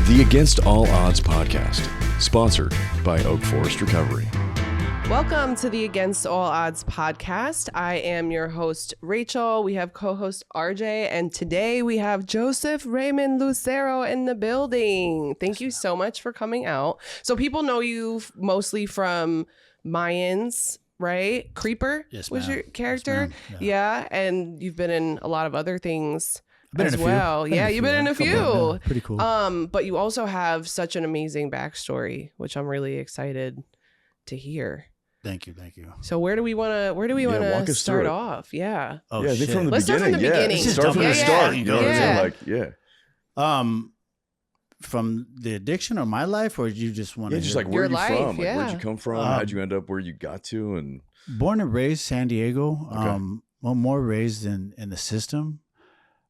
The Against All Odds podcast, sponsored by Oak Forest Recovery. Welcome to the Against All Odds podcast. I am your host, Rachel. We have co-host RJ, and today we have Joseph Raymond Lucero in the building. Thank you so much for coming out. So people know you mostly from Mayans, right? Creeper was your character. Yes, yeah, and you've been in a lot of other things as in a well. few. Yeah, you've been in a few. Pretty cool. But you also have such an amazing backstory, which I'm really excited to hear. Thank you. So where do we want to start off? Yeah. Oh, yeah, I think shit. from the Let's start from beginning. the beginning. Let's just Start jump from the in. start. Yeah. You know what I mean? Like, From the addiction or my life, or you just want to? just like Your where are you life, from? Like, yeah. where'd you come from? How'd you end up where you got to? And born and raised San Diego. Okay. Well, more raised in the system.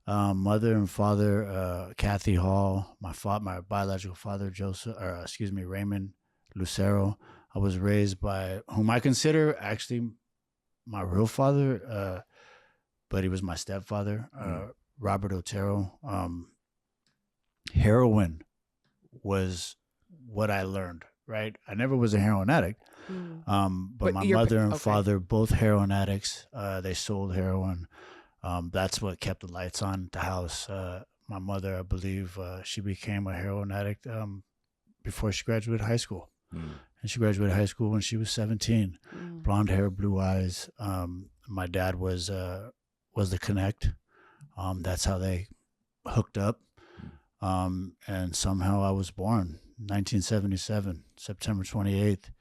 Mother and father, Kathy Hall. My biological father, Raymond Lucero. I was raised by whom I consider actually my real father, but he was my stepfather, Robert Otero. Heroin was what I learned, right? I never was a heroin addict, but my mother and father, both heroin addicts, they sold heroin. That's what kept the lights on at the house. My mother, I believe, she became a heroin addict before she graduated high school. And she graduated high school when she was 17. Blonde hair, blue eyes. My dad was the connect. That's how they hooked up. And somehow I was born 1977, September 28th.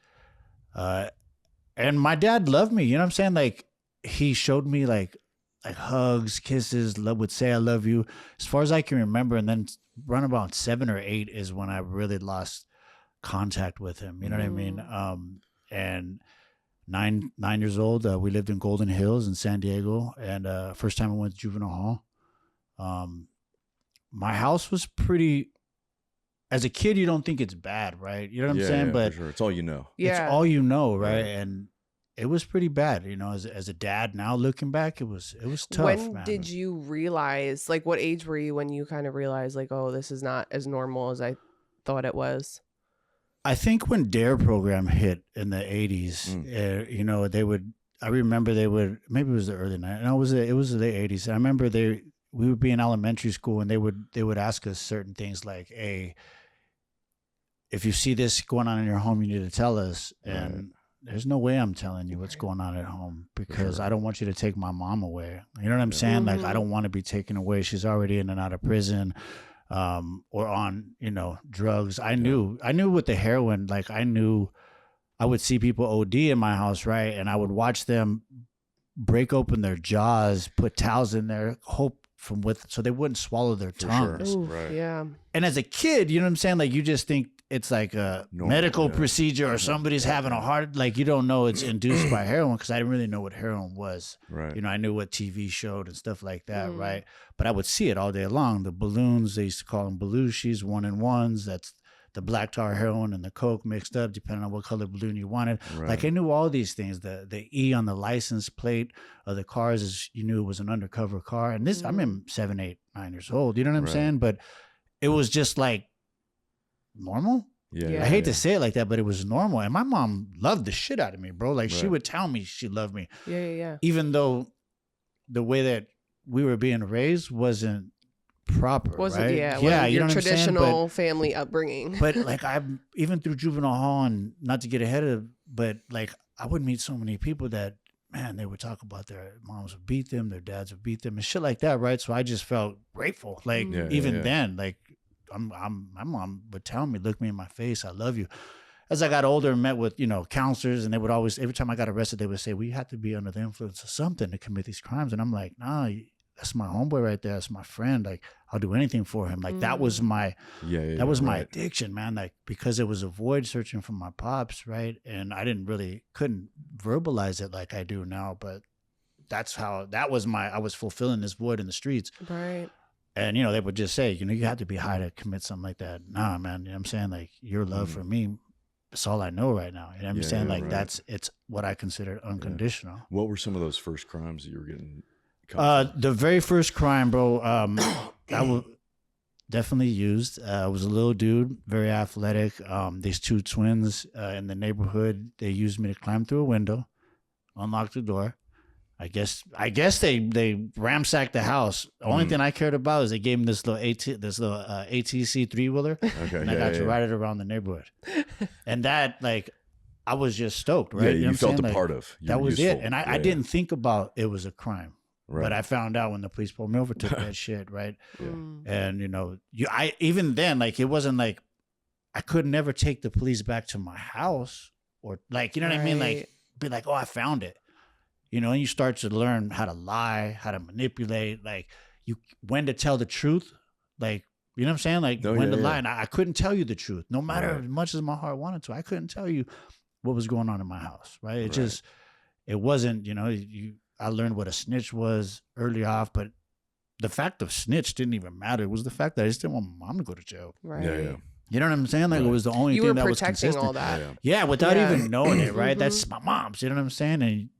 And my dad loved me. You know what I'm saying? Like, he showed me like hugs, kisses, would say I love you, as far as I can remember. And then around about 7 or 8 is when I really lost contact with him. You know what I mean? And nine years old, we lived in Golden Hills in San Diego. And first time I went to juvenile hall. My house was pretty, as a kid, you don't think it's bad, right? You know what I'm saying? But for sure. It's all you know. Yeah. it's all you know, right? And it was pretty bad, you know, as a dad now looking back, it was tough. When man. did you realize, like, what age were you when you kind of realized, like, oh, this is not as normal as I thought it was? I think when DARE program hit in the 80s, you know, I remember maybe it was the early 90s. No, it was the 80s. I remember we would be in elementary school and they would ask us certain things like, hey, if you see this going on in your home, you need to tell us. And there's no way I'm telling you what's going on at home because I don't want you to take my mom away. You know what I'm saying? Like, I don't want to be taken away. She's already in and out of prison. Or on, you know, drugs. I knew with the heroin, like I would see people OD in my house, right? And I would watch them break open their jaws, put towels in there, so they wouldn't swallow their tongues. Ooh, yeah. And as a kid, you know what I'm saying? Like, you just think it's like a medical procedure or somebody's having a heart, like, you don't know it's induced by heroin, because I didn't really know what heroin was. Right. You know, I knew what TV showed and stuff like that, right? But I would see it all day long. The balloons, they used to call them Belushi's, 1-in-1s. That's the black tar heroin and the coke mixed up, depending on what color balloon you wanted. Right. Like, I knew all these things. The E on the license plate of the cars is, you knew it was an undercover car. And this, I'm in 7, 8, 9 years old. You know what I'm saying? But it was just like normal. Yeah. I hate to say it like that, but it was normal. And my mom loved the shit out of me, bro. Like, she would tell me she loved me. Yeah. Even though the way that we were being raised wasn't proper, right? Yeah, you your know what I'm saying? traditional family upbringing. But like, even through juvenile hall, and not to get ahead of, but like, I would meet so many people that, man, they would talk about their moms would beat them, their dads would beat them, and shit like that, right? So I just felt grateful. Like, then, like, my mom would tell me, look me in my face, I love you. As I got older and met with, you know, counselors, and they would always, every time I got arrested, they would say, well, you have to be under the influence of something to commit these crimes. And I'm like, nah, that's my homeboy right there. That's my friend. Like, I'll do anything for him. Like, that was my, my addiction, man. Like, because it was a void searching for my pops, right? And I couldn't verbalize it like I do now, but I was fulfilling this void in the streets. Right. And, you know, they would just say, you know, you have to be high to commit something like that. Nah, man, you know what I'm saying? Like, your love for me, it's all I know right now. You know what I'm saying? Like, it's what I consider unconditional. What were some of those first crimes that you were getting? The very first crime, bro, definitely used. I was a little dude, very athletic. These two twins in the neighborhood, they used me to climb through a window, unlock the door. I guess they ransacked the house. The only thing I cared about is they gave me this little ATC 3-wheeler, and I got to ride it around the neighborhood. And that, like, I was just stoked, right? Yeah, you know you felt a like, part of. That was useful. it. And I didn't think about it was a crime. Right. But I found out when the police pulled me over, took that shit, right? Yeah. And, even then, like, it wasn't like I could never take the police back to my house or, like, you know what I mean? Like, be like, oh, I found it. And you start to learn how to lie, how to manipulate, like when to tell the truth, like, you know what I'm saying? Like when to lie. And I couldn't tell you the truth, no matter as much as my heart wanted to. I couldn't tell you what was going on in my house, right? It wasn't, I learned what a snitch was early off, but the fact of snitch didn't even matter. It was the fact that I just didn't want my mom to go to jail. Right. Yeah. You know what I'm saying? Like it was the only thing that was consistent. You were protecting all that. Yeah, without even knowing it, right? That's my mom's, you know what I'm saying? And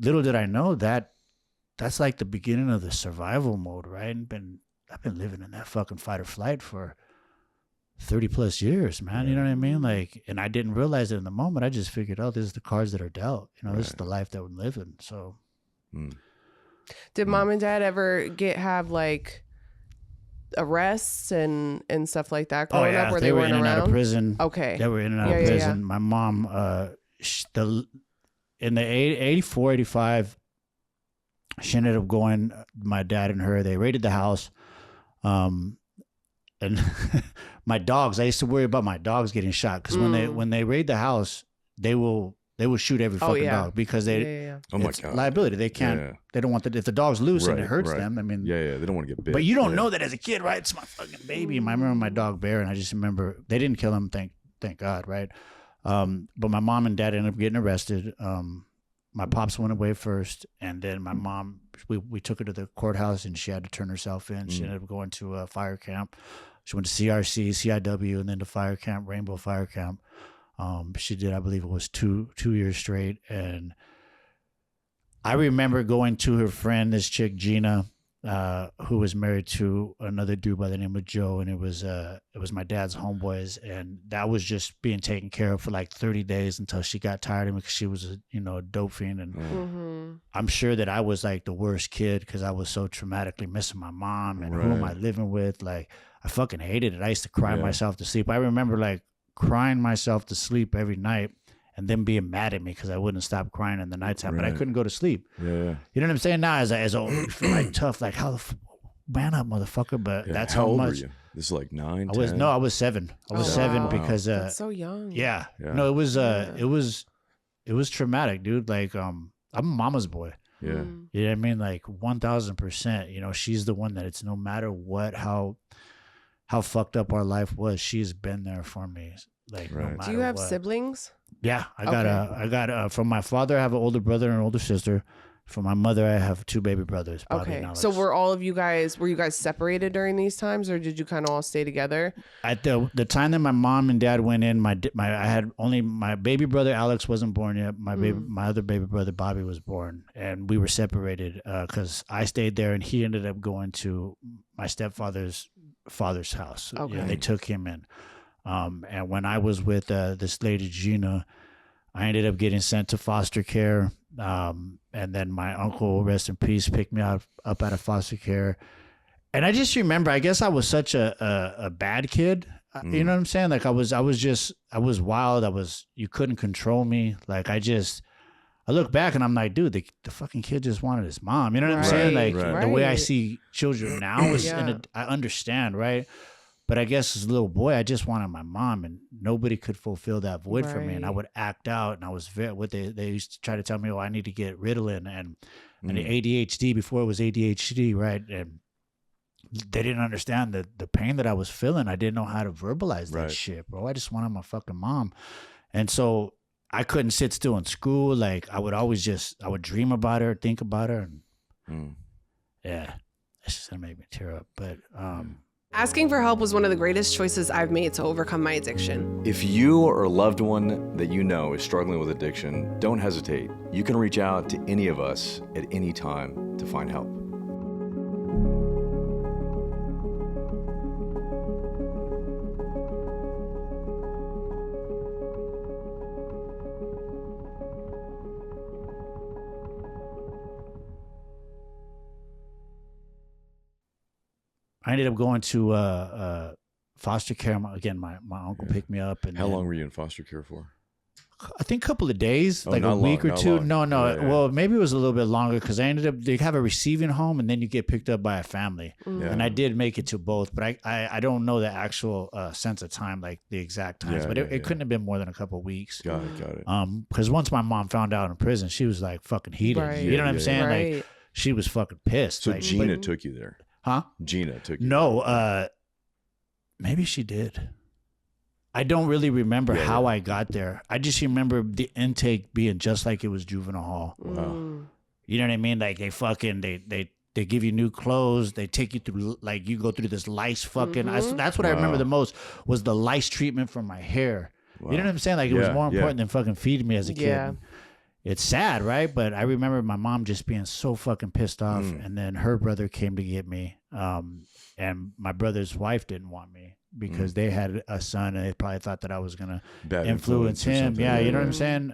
little did I know that's like the beginning of the survival mode, right? And I've been living in that fucking fight or flight for 30 plus years, man. You know what I mean? Like, and I didn't realize it in the moment. I just figured, oh, this is the cards that are dealt. This is the life that we're living. So, did mom and dad ever have like arrests and stuff like that growing up where they were in and out of prison? Okay, they were in and out of prison. My mom, in the 84, 85, she ended up going, my dad and her, they raided the house. And my dogs, I used to worry about my dogs getting shot because when they raid the house, they will shoot every fucking dog because oh my God, liability. They can't, they don't want if the dog's loose and it hurts them. I mean, they don't want to get bit. But you don't know that as a kid, right? It's my fucking baby. And I remember my dog Bear, and I just remember they didn't kill him, thank God, right? But my mom and dad ended up getting arrested. My pops went away first, and then my mom, we took her to the courthouse, and she had to turn herself in. She ended up going to a fire camp. She went to CRC, CIW, and then to fire camp, Rainbow Fire Camp. She did, I believe it was two years straight. And I remember going to her friend, this chick Gina, who was married to another dude by the name of Joe, and it was my dad's homeboys, and that was just being taken care of for like 30 days until she got tired of me because she was a dope fiend, and I'm sure that I was like the worst kid because I was so traumatically missing my mom, and who am I living with? Like I fucking hated it. I used to cry myself to sleep. I remember like crying myself to sleep every night. And then being mad at me because I wouldn't stop crying in the nighttime, but I couldn't go to sleep. Yeah. You know what I'm saying? Now, as you feel like tough, like how man up, motherfucker. But that's how how old much. were you? This is like 9. I was 10? No, I was 7. I was 7 because that's so young. Yeah. No, it was traumatic, dude. Like I'm a mama's boy. Yeah. You know what I mean? Like 1000%. She's the one that it's no matter what how fucked up our life was, she's been there for me. Like no matter Do you have what. siblings? Yeah, I got from my father I have an older brother and an older sister. From my mother I have 2 baby brothers. Bobby and Alex. So were you guys separated during these times, or did you kind of all stay together? At the time that my mom and dad went in, I had only my baby brother Alex wasn't born yet. My other baby brother Bobby was born, and we were separated because I stayed there and he ended up going to my stepfather's father's house. Okay. They took him in. And when I was with this lady Gina, I ended up getting sent to foster care. And then my uncle, rest in peace, picked me up out of foster care. And I just remember, I guess I was such a bad kid. You know what I'm saying? Like I was wild. You couldn't control me. Like I look back and I'm like, dude, the fucking kid just wanted his mom. You know what I'm saying? Like the way I see children now is, I understand, right? But I guess as a little boy, I just wanted my mom, and nobody could fulfill that void for me. And I would act out, and I was they used to try to tell me, oh, I need to get Ritalin and ADHD before it was ADHD, right? And they didn't understand the pain that I was feeling. I didn't know how to verbalize that shit, bro. I just wanted my fucking mom. And so I couldn't sit still in school. Like I would dream about her, think about her. And yeah, it's just gonna make me tear up. But, asking for help was one of the greatest choices I've made to overcome my addiction. If you or a loved one that you know is struggling with addiction, don't hesitate. You can reach out to any of us at any time to find help. I ended up going to foster care. Again, my uncle picked me up. And How long were you in foster care for? I think a couple of days, Oh, like a not week long, or not two. long. No. Yeah. Well, maybe it was a little bit longer because they have a receiving home and then you get picked up by a family. Mm. Yeah. And I did make it to both, but I don't know the actual sense of time, like the exact times. But it couldn't have been more than a couple of weeks. Got it. Because once my mom found out in prison, she was like fucking heated. Right. You know what I'm Yeah, saying? Right. Like she was fucking pissed. So like, Gina took you there. huh? Gina took you. No, maybe she did. I don't really remember Yeah, how yeah. I got there. I just remember the intake being just like it was juvenile hall. Wow. Mm. You know what I mean? Like they give you new clothes. They take you through, like you go through this lice fucking. That's what I remember Wow. the most was the lice treatment for my hair. Wow. You know what I'm saying? Like it was Yeah, more yeah. important than fucking feeding me as a kid. Yeah. It's sad, right? But I remember my mom just being so fucking pissed off. And then her brother came to get me. And my brother's wife didn't want me because they had a son and they probably thought that I was going to Bad influence or him. something. Yeah, you know what I'm saying?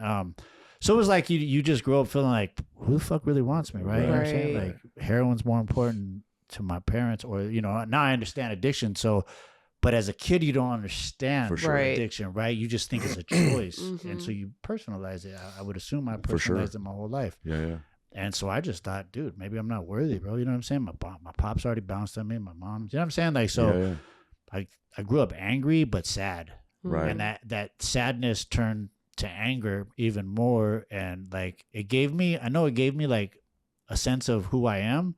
So it was like you just grow up feeling like, who the fuck really wants me, right? You know what I'm saying? Right. Like heroin's more important to my parents, or now I understand addiction. So, but as a kid, you don't understand For sure. Right. addiction, right? You just think it's a choice, and so you personalize it. I would assume I For sure. personalized it my whole life, Yeah. and so I just thought, dude, maybe I'm not worthy, bro. You know what I'm saying? My pops already bounced on me, my mom. You know what I'm saying? Like so, I grew up angry but sad. Right. And that sadness turned to anger even more. And like it gave me like a sense of who I am.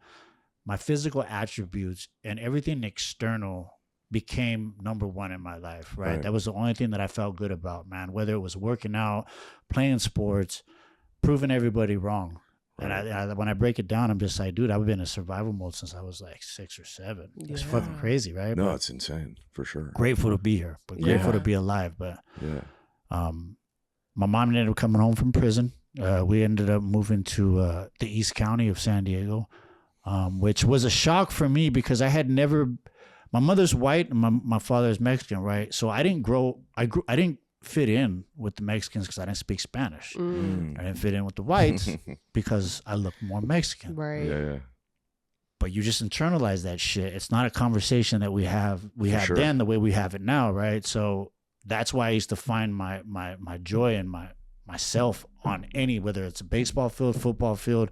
My physical attributes and everything external became number one in my life, right? That was the only thing that I felt good about, man. Whether it was working out, playing sports, proving everybody wrong. And I when I break it down, I'm just like, dude, I've been in survival mode since I was like 6 or 7. It's fucking crazy, right? No, But it's insane for sure. grateful to be here, but grateful to be alive. But my mom ended up coming home from prison. We ended up moving to the East County of San Diego, which was a shock for me because I had never. My mother's white and my father's Mexican, right? So I didn't fit in with the Mexicans because I didn't speak Spanish. I didn't fit in with the whites because I look more Mexican. Right. Yeah. But you just internalize that shit. It's not a conversation that we had sure. then the way we have it now, right? So that's why I used to find my joy and myself on whether it's a baseball field, football field,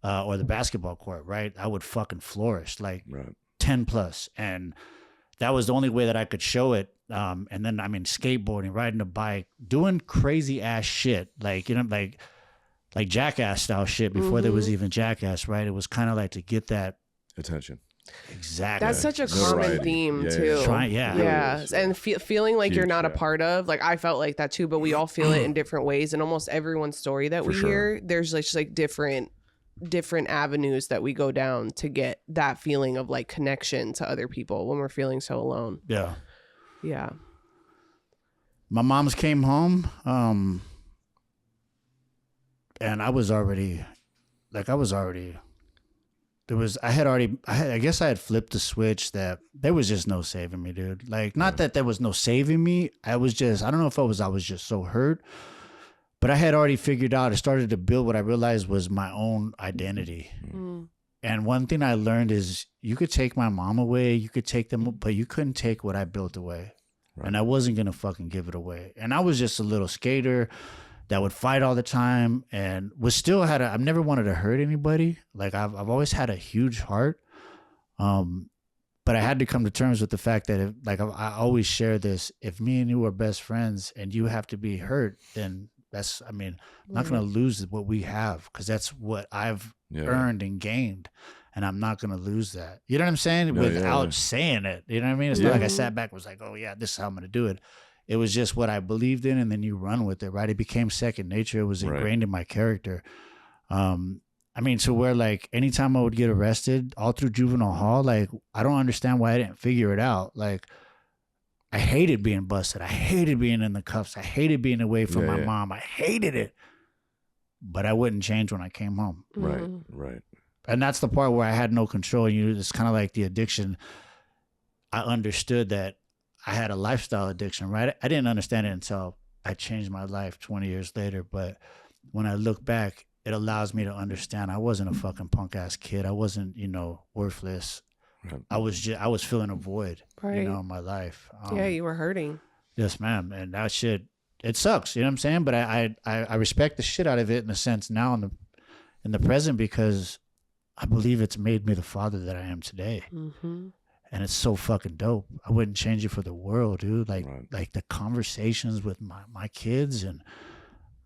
or the basketball court, right? I would fucking flourish like 10 plus. And that was the only way that I could show it. And then, I mean, skateboarding, riding a bike, doing crazy ass shit, like, like Jackass style shit before there was even Jackass, right? It was kind of like to get that attention. Exactly. That's such a Notoriety. common theme Yeah, too. yeah. Yeah, and feeling like you're Huge, not a yeah. part of. Like I felt like that too, but we all feel it in different ways. And almost everyone's story that For we sure. hear, there's like just like different avenues that we go down to get that feeling of like connection to other people when we're feeling so alone. Yeah. Yeah. My mom's came home, and I guess I had flipped the switch that there was just no saving me, dude. Like, not that there was no saving me. I was just so hurt, but I had already figured out, I started to build what I realized was my own identity. And one thing I learned is you could take my mom away, you could take them, but you couldn't take what I built away. Right. And I wasn't going to fucking give it away. And I was just a little skater that would fight all the time and I've never wanted to hurt anybody. Like I've always had a huge heart. But I had to come to terms with the fact that I always share this, if me and you are best friends and you have to be hurt, then I'm not going to lose what we have because that's what I've earned and gained. And I'm not going to lose that. You know what I'm saying? Without saying it. You know what I mean? It's not like I sat back and was like, oh, yeah, this is how I'm going to do it. It was just what I believed in, and then you run with it, right? It became second nature. It was ingrained in my character. So where, like, anytime I would get arrested, all through juvenile hall, like, I don't understand why I didn't figure it out. Like, I hated being busted. I hated being in the cuffs. I hated being away from my mom. I hated it. But I wouldn't change when I came home. Right. And that's the part where I had no control. It's kind of like the addiction. I understood that I had a lifestyle addiction, right? I didn't understand it until I changed my life 20 years later. But when I look back, it allows me to understand I wasn't a fucking punk ass kid. I wasn't, worthless. I was feeling a void, Right. you know, in my life. Yeah, you were hurting. Yes, ma'am. And that shit, it sucks. You know what I'm saying? But I respect the shit out of it in a sense now in the present, because I believe it's made me the father that I am today. Mm-hmm. And it's so fucking dope. I wouldn't change it for the world, dude. Like the conversations with my kids, and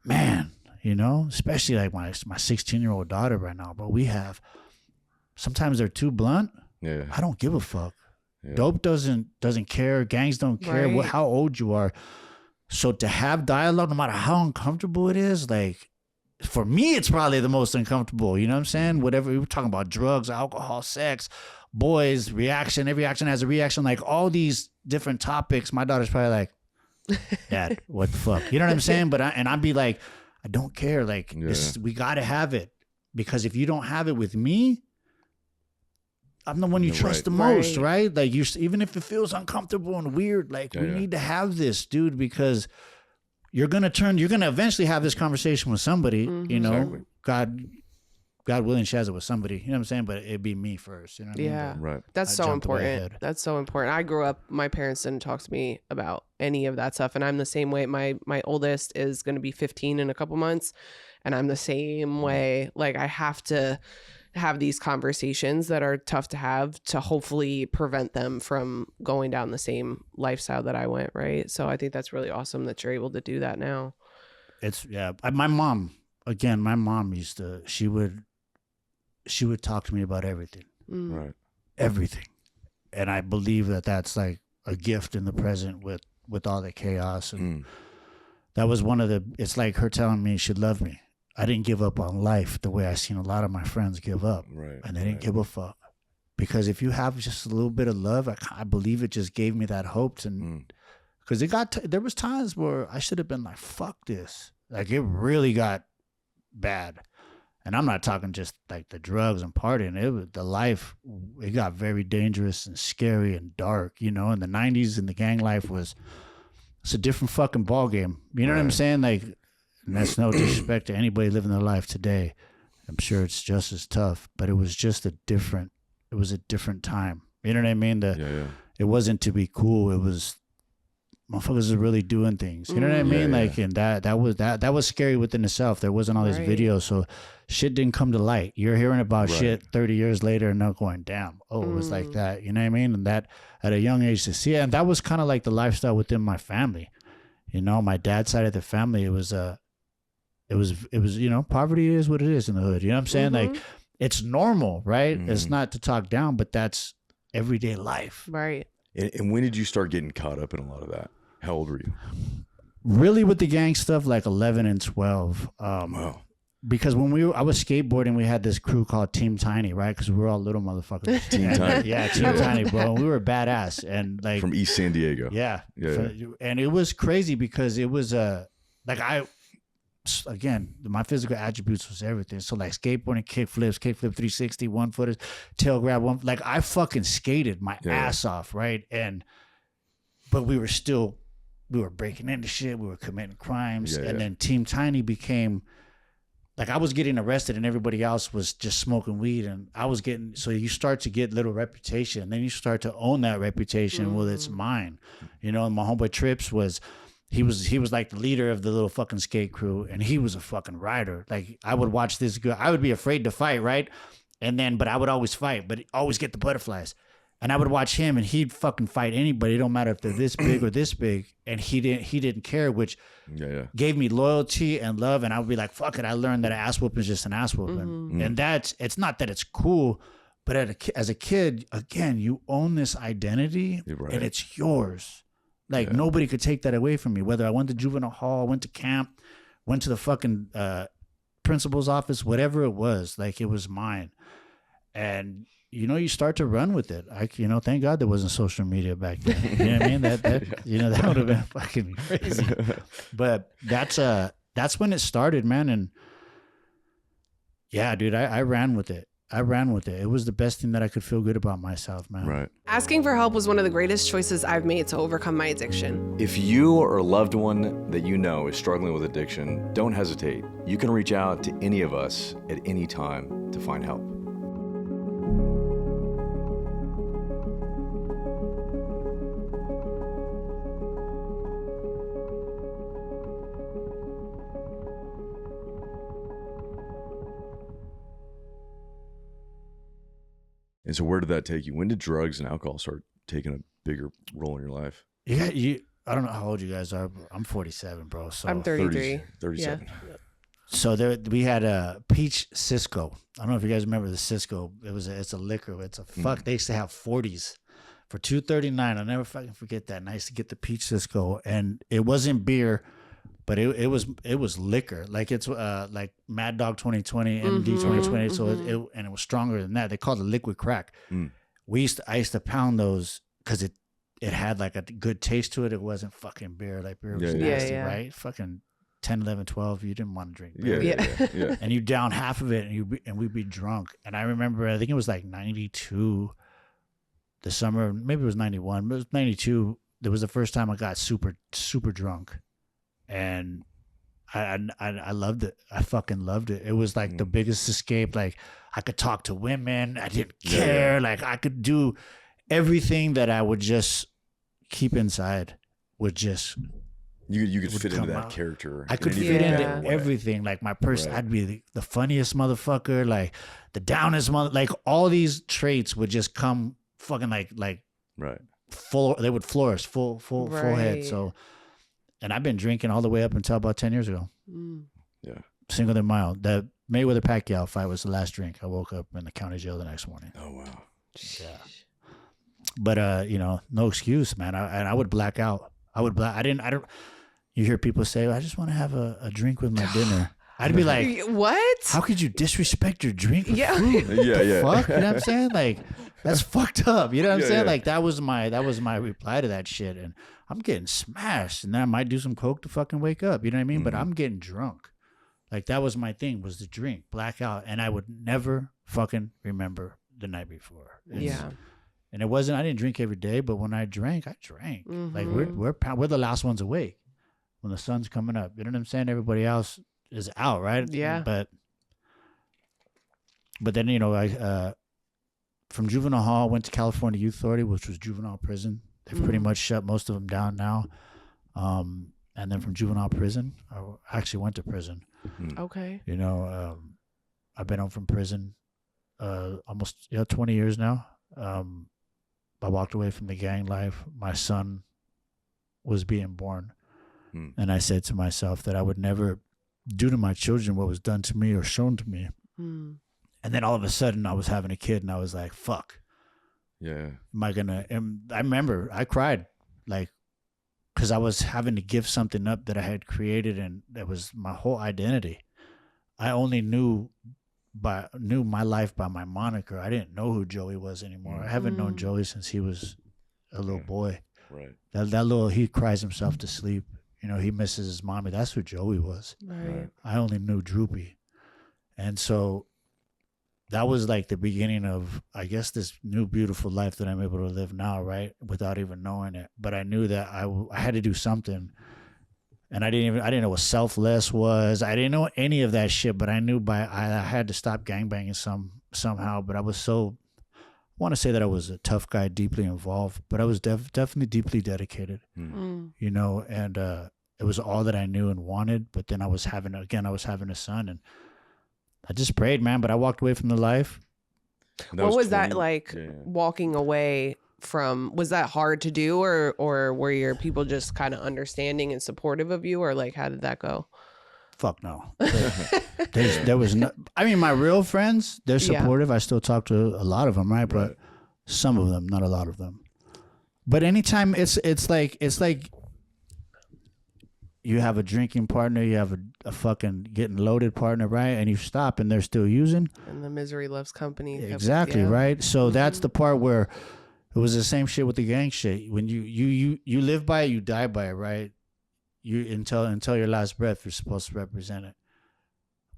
man, you know, especially like my 16-year-old daughter right now, but we have, sometimes they're too blunt. Yeah. I don't give a fuck. Yeah. Dope doesn't care. Gangs don't care Right. how old you are. So to have dialogue, no matter how uncomfortable it is, like for me, it's probably the most uncomfortable. You know what I'm saying? Whatever we were talking about, drugs, alcohol, sex, boys, reaction. Every action has a reaction. Like all these different topics. My daughter's probably like, Dad, what the fuck? You know what I'm saying? But I'd be like, I don't care. Like we got to have it, because if you don't have it with me, I'm the one you trust the most, right? Like even if it feels uncomfortable and weird, like we need to have this, dude, because you're gonna eventually have this conversation with somebody, you know. Exactly. God willing, she has it with somebody, you know what I'm saying? But it'd be me first, you know what I mean? Yeah. Right. That's so important. That's so important. I grew up, my parents didn't talk to me about any of that stuff. And I'm the same way. My oldest is going to be 15 in a couple months. And I'm the same way. Like I have to have these conversations that are tough to have to hopefully prevent them from going down the same lifestyle that I went. Right. So I think that's really awesome that you're able to do that now. My mom used to, she would talk to me about everything. Right. Everything. And I believe that that's like a gift in the present with all the chaos. And that was it's like her telling me she loved me. I didn't give up on life the way I seen a lot of my friends give up. Right. And they didn't give a fuck. Because if you have just a little bit of love, I believe it just gave me that hope. And because there was times where I should have been like, fuck this. Like it really got bad. And I'm not talking just like the drugs and partying. It got very dangerous and scary and dark, you know. In the 90s, and the gang life it's a different fucking ball game. You know what I'm saying? Like, and that's no disrespect to anybody living their life today. I'm sure it's just as tough, but it was just a different time. You know what I mean? It wasn't to be cool. It was motherfuckers are really doing things. You know what I mean? And that was scary within itself. There wasn't all these videos, so shit didn't come to light. You're hearing about shit 30 years later and not going, damn, it was like that. You know what I mean? And that at a young age to see it. And that was kind of like the lifestyle within my family. You know, my dad's side of the family, it was, you know, poverty is what it is in the hood. You know what I'm saying? Like, it's normal, right? It's not to talk down, but that's everyday life. Right. And when did you start getting caught up in a lot of that? How old were you? Really with the gang stuff, like 11 and 12. Wow. Because when I was skateboarding, we had this crew called Team Tiny, right? Because we were all little motherfuckers. Team Tiny. Yeah, Team Tiny, bro. We were badass. And like from East San Diego. Yeah. And it was crazy because it was again, my physical attributes was everything. So like skateboarding, kickflip 360, 1-footers, tail grab, like I fucking skated my ass off, right? But we were breaking into shit, we were committing crimes, and then Team Tiny became like I was getting arrested and everybody else was just smoking weed, and I was getting, so you start to get little reputation, and then you start to own that reputation. Well, it's mine, you know. And my homeboy Trips he was like the leader of the little fucking skate crew, and he was a fucking rider. Like I would watch this guy, I would be afraid to fight, right? But I would always fight, but always get the butterflies. And I would watch him, and he'd fucking fight anybody. It don't matter if they're this big or this big. And he didn't care, which gave me loyalty and love. And I would be like, fuck it. I learned that an ass whooping is just an ass whooping. And it's not that it's cool, but as a kid, again, you own this identity and it's yours. Like nobody could take that away from me. Whether I went to juvenile hall, went to camp, went to the fucking principal's office, whatever it was, like it was mine. And you know, you start to run with it. Thank God there wasn't social media back then. You know what I mean? That would have been fucking crazy. But that's when it started, man. And yeah, dude, I ran with it. It was the best thing that I could feel good about myself, man. Right. Asking for help was one of the greatest choices I've made to overcome my addiction. If you or a loved one that you know is struggling with addiction, don't hesitate. You can reach out to any of us at any time to find help. And so where did that take you? When did drugs and alcohol start taking a bigger role in your life? I don't know how old you guys are. But I'm 47, bro. So I'm 33. 37. Yeah. So we had a peach Cisco. I don't know if you guys remember the Cisco. It's a liquor. It's a fuck. They used to have 40s for $2.39. I'll never fucking forget that. And I used to get the peach Cisco, and it wasn't beer, but it was liquor. Like it's like Mad Dog 2020, MD 2020. So it was stronger than that. They called it liquid crack. I used to pound those because it had like a good taste to it. It wasn't fucking beer. Like beer was nasty, right? Fucking 10, 11, 12, you didn't want to drink beer. Yeah. And you down half of it, and we'd be drunk. And I remember, I think it was like 92, the summer, maybe it was 91, but it was 92. It was the first time I got super, super drunk. And I loved it. I fucking loved it. It was like the biggest escape. Like I could talk to women. I didn't care. Yeah. Like I could do everything that I would just keep inside would just... You could fit into that character. I could fit into everything. Like my person, I'd be the funniest motherfucker, like the downest like all these traits would just come fucking like full. They would flourish full head. So, and I've been drinking all the way up until about 10 years ago. Yeah, single than mild. The Mayweather Pacquiao fight was the last drink. I woke up in the county jail the next morning. Oh wow. Yeah. But no excuse, man. I would black out. I don't. You hear people say, I just want to have a drink with my dinner. I'd be like, what? How could you disrespect your drink with food? Fuck? You know what I'm saying? Like, that's fucked up. You know what I'm saying? Like, that was my reply to that shit. And I'm getting smashed. And then I might do some coke to fucking wake up. You know what I mean? But I'm getting drunk. Like, that was my thing, was the drink, blackout. And I would never fucking remember the night before. And it wasn't, I didn't drink every day, but when I drank, I drank. Like, we're the last ones awake when the sun's coming up. You know what I'm saying? Everybody else is out, right? Yeah. But then, I from juvenile hall went to California Youth Authority, which was juvenile prison. They've pretty much shut most of them down now. And then from juvenile prison, I actually went to prison. Okay. I've been home from prison almost 20 years now. I walked away from the gang life. My son was being born. And I said to myself that I would never do to my children what was done to me or shown to me. And then all of a sudden I was having a kid and I was like, fuck. Yeah. Am I gonna, and I remember I cried, like, because I was having to give something up that I had created, and that was my whole identity. I only knew my life by my moniker. I didn't know who Joey was anymore. I haven't known Joey since he was a little boy. Right. That little, he cries himself to sleep. He misses his mommy. That's who Joey was. Right. I only knew Droopy. And so that was like the beginning of, I guess, this new beautiful life that I'm able to live now, right? Without even knowing it. But I knew that I had to do something. And I didn't know what selfless was. I didn't know any of that shit, but I knew I had to stop gangbanging somehow. But I was I want to say that I was a tough guy, deeply involved, but I was definitely deeply dedicated, and it was all that I knew and wanted. But then I was having a son, and I just prayed, man. But I walked away from the life. What was that like, walking away from? Was that hard to do, or were your people just kind of understanding and supportive of you, or like, how did that go? Fuck no. There was no. I mean, my real friends, they're supportive. I still talk to a lot of them, right? But some of them, not a lot of them. But anytime it's like you have a drinking partner, you have a fucking getting loaded partner, right? And you stop, and they're still using. And the misery loves company. Exactly, right? So that's the part where it was the same shit with the gang shit. When you live by it, you die by it, right? You until your last breath, you're supposed to represent it.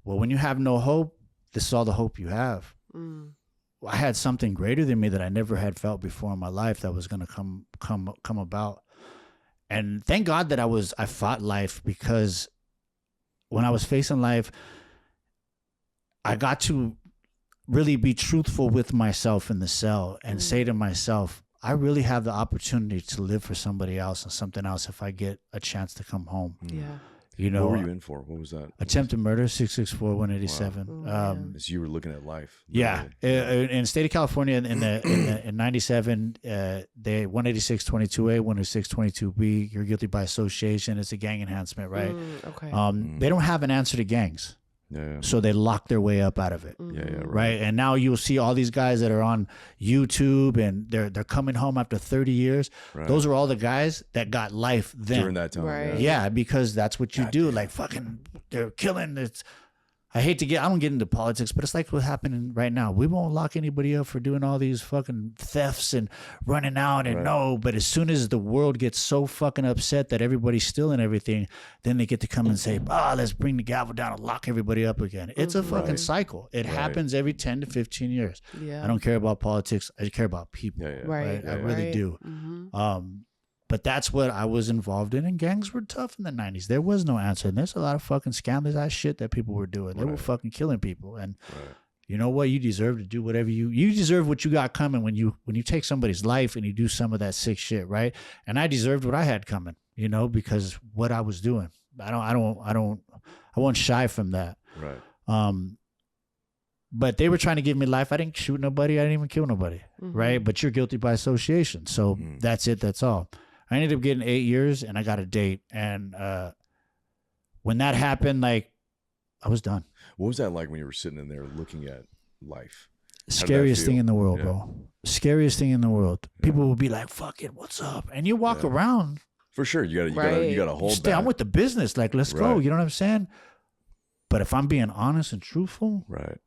Well, when you have no hope, this is all the hope you have. I had something greater than me that I never had felt before in my life that was going to come about. And thank God that I fought life, because when I was facing life, I got to really be truthful with myself in the cell and say to myself, I really have the opportunity to live for somebody else and something else if I get a chance to come home. Yeah. You know, What were you in for? What was that? attempted murder, 664, 187. Wow. So you were looking at life. Yeah, literally. in the state of California, in 97, they 186 22A, 186 22B. You're guilty by association. It's a gang enhancement, right? Okay. They don't have an answer to gangs, Yeah. so they lock their way up out of it. Yeah. Right. And now you'll see all these guys that are on YouTube and they're coming home after 30 years. Right. Those are all the guys that got life then. During that time. Right. Yeah, because that's what you do. Like fucking, they're killing. I don't get into politics, but it's like what's happening right now. We won't lock anybody up for doing all these fucking thefts and running out and but as soon as the world gets so fucking upset that everybody's stealing everything, then they get to come and say, let's bring the gavel down and lock everybody up again. It's a fucking cycle. It happens every 10 to 15 years. Yeah. I don't care about politics. I care about people. Yeah. Right. I really do. But that's what I was involved in, and gangs were tough in the 90s. There was no answer, and there's a lot of fucking scandalous ass shit that people were doing. They were fucking killing people, and you know what? You deserve to do whatever you deserve what you got coming when you take somebody's life and you do some of that sick shit, right? And I deserved what I had coming, you know, because what I was doing. I wasn't shy from that. Right. But they were trying to give me life. I didn't shoot nobody. I didn't even kill nobody, right? But you're guilty by association, so that's it. That's all. I ended up getting 8 years, and I got a date. And when that happened, like, I was done. What was that like when you were sitting in there looking at life? Scariest thing in the world, Yeah. bro. Scariest thing in the world. People will be like, "Fuck it, what's up?" And you walk around. For sure, you gotta hold Stay, back. I'm with the business. Like, let's go. Right. You know what I'm saying? But if I'm being honest and truthful, Right.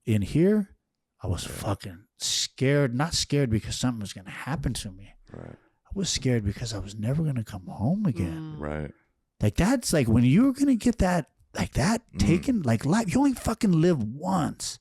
in here, I was fucking scared. Not scared because something was gonna happen to me. Right. I was scared because I was never gonna come home again. Right. Like that's like when you're gonna get that like that taken, like life. You only fucking live once.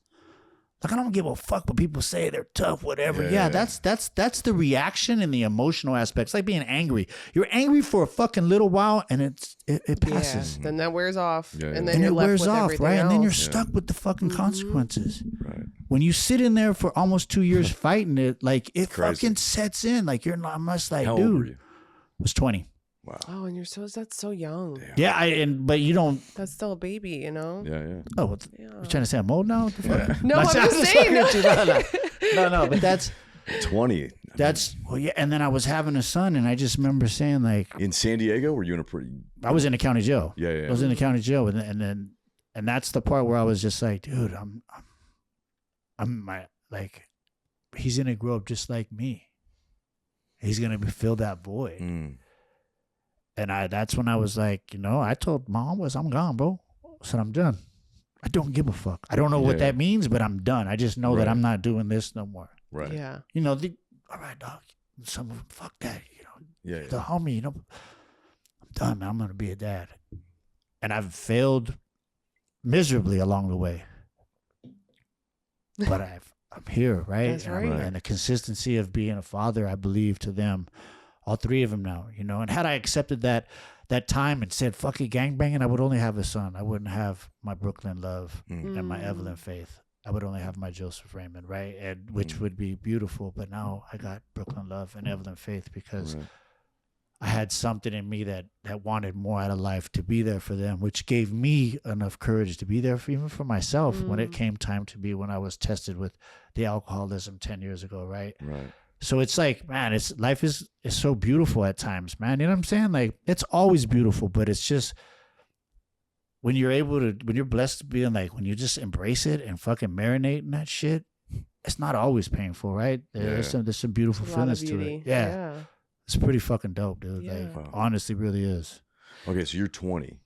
Like I don't give a fuck what people say. They're tough, whatever. Yeah, that's the reaction and the emotional aspects. Like being angry. You're angry for a fucking little while, and it passes. Yeah. Then that wears off, Yeah, and yeah. then And you're it left wears with off, everything right? else. And then you're stuck with the fucking consequences. Right. When you sit in there for almost 2 years fighting it, like it crazy. fucking sets in. Like you're not much like, How old were dude. you? I was 20. Wow. Oh, and that's so young. Damn. Yeah, but you don't. That's still a baby, you know. Yeah. Oh, what you're trying to say I'm old now? What the fuck? No, I'm just saying. No, but that's 20. well, yeah. And then I was having a son, and I just remember saying like, In San Diego, were you in a pretty? I was in the county jail. Yeah. I was in the county jail, and that's the part where I was just like, dude, he's gonna grow up just like me. He's gonna fill that void. And that's when I was like, you know, I told mom I'm gone, bro. I said I'm done. I don't give a fuck. I don't know what that means, but I'm done. I just know that I'm not doing this no more. Right. Yeah. You know, all right, dog. Some of them, fuck that. You know, Yeah. the homie. You know, I'm done, man. I'm gonna be a dad, and I've failed miserably along the way. But I'm here, right? That's right. And the consistency of being a father, I believe, to them, all three of them now, you know. And had I accepted that time and said, fuck it, gangbanging, I would only have a son. I wouldn't have my Brooklyn Love and my Evelyn Faith. I would only have my Joseph Raymond, right? And which would be beautiful. But now I got Brooklyn Love and Evelyn Faith because I had something in me that wanted more out of life, to be there for them, which gave me enough courage to be there even for myself when it came time to be, when I was tested with the alcoholism 10 years ago, right? Right. So it's like, man, life is so beautiful at times, man. You know what I'm saying? Like, it's always beautiful, but it's just when you're blessed to be in, like, when you just embrace it and fucking marinate in that shit, it's not always painful, right? There's some beautiful feelings to it. Yeah. It's pretty fucking dope, dude. Yeah. Like, Wow. honestly, really is. Okay, so you're 20,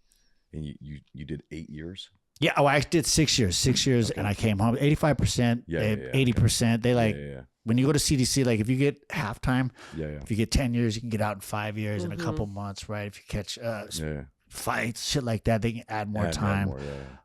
and you did 8 years. Yeah. Oh, I did 6 years. 6 years, and I came home 85%, 80%. They like when you go to CDC, like if you get halftime, if you get 10 years, you can get out in 5 years, in a couple months, right? If you catch fights, shit like that, they can add more time.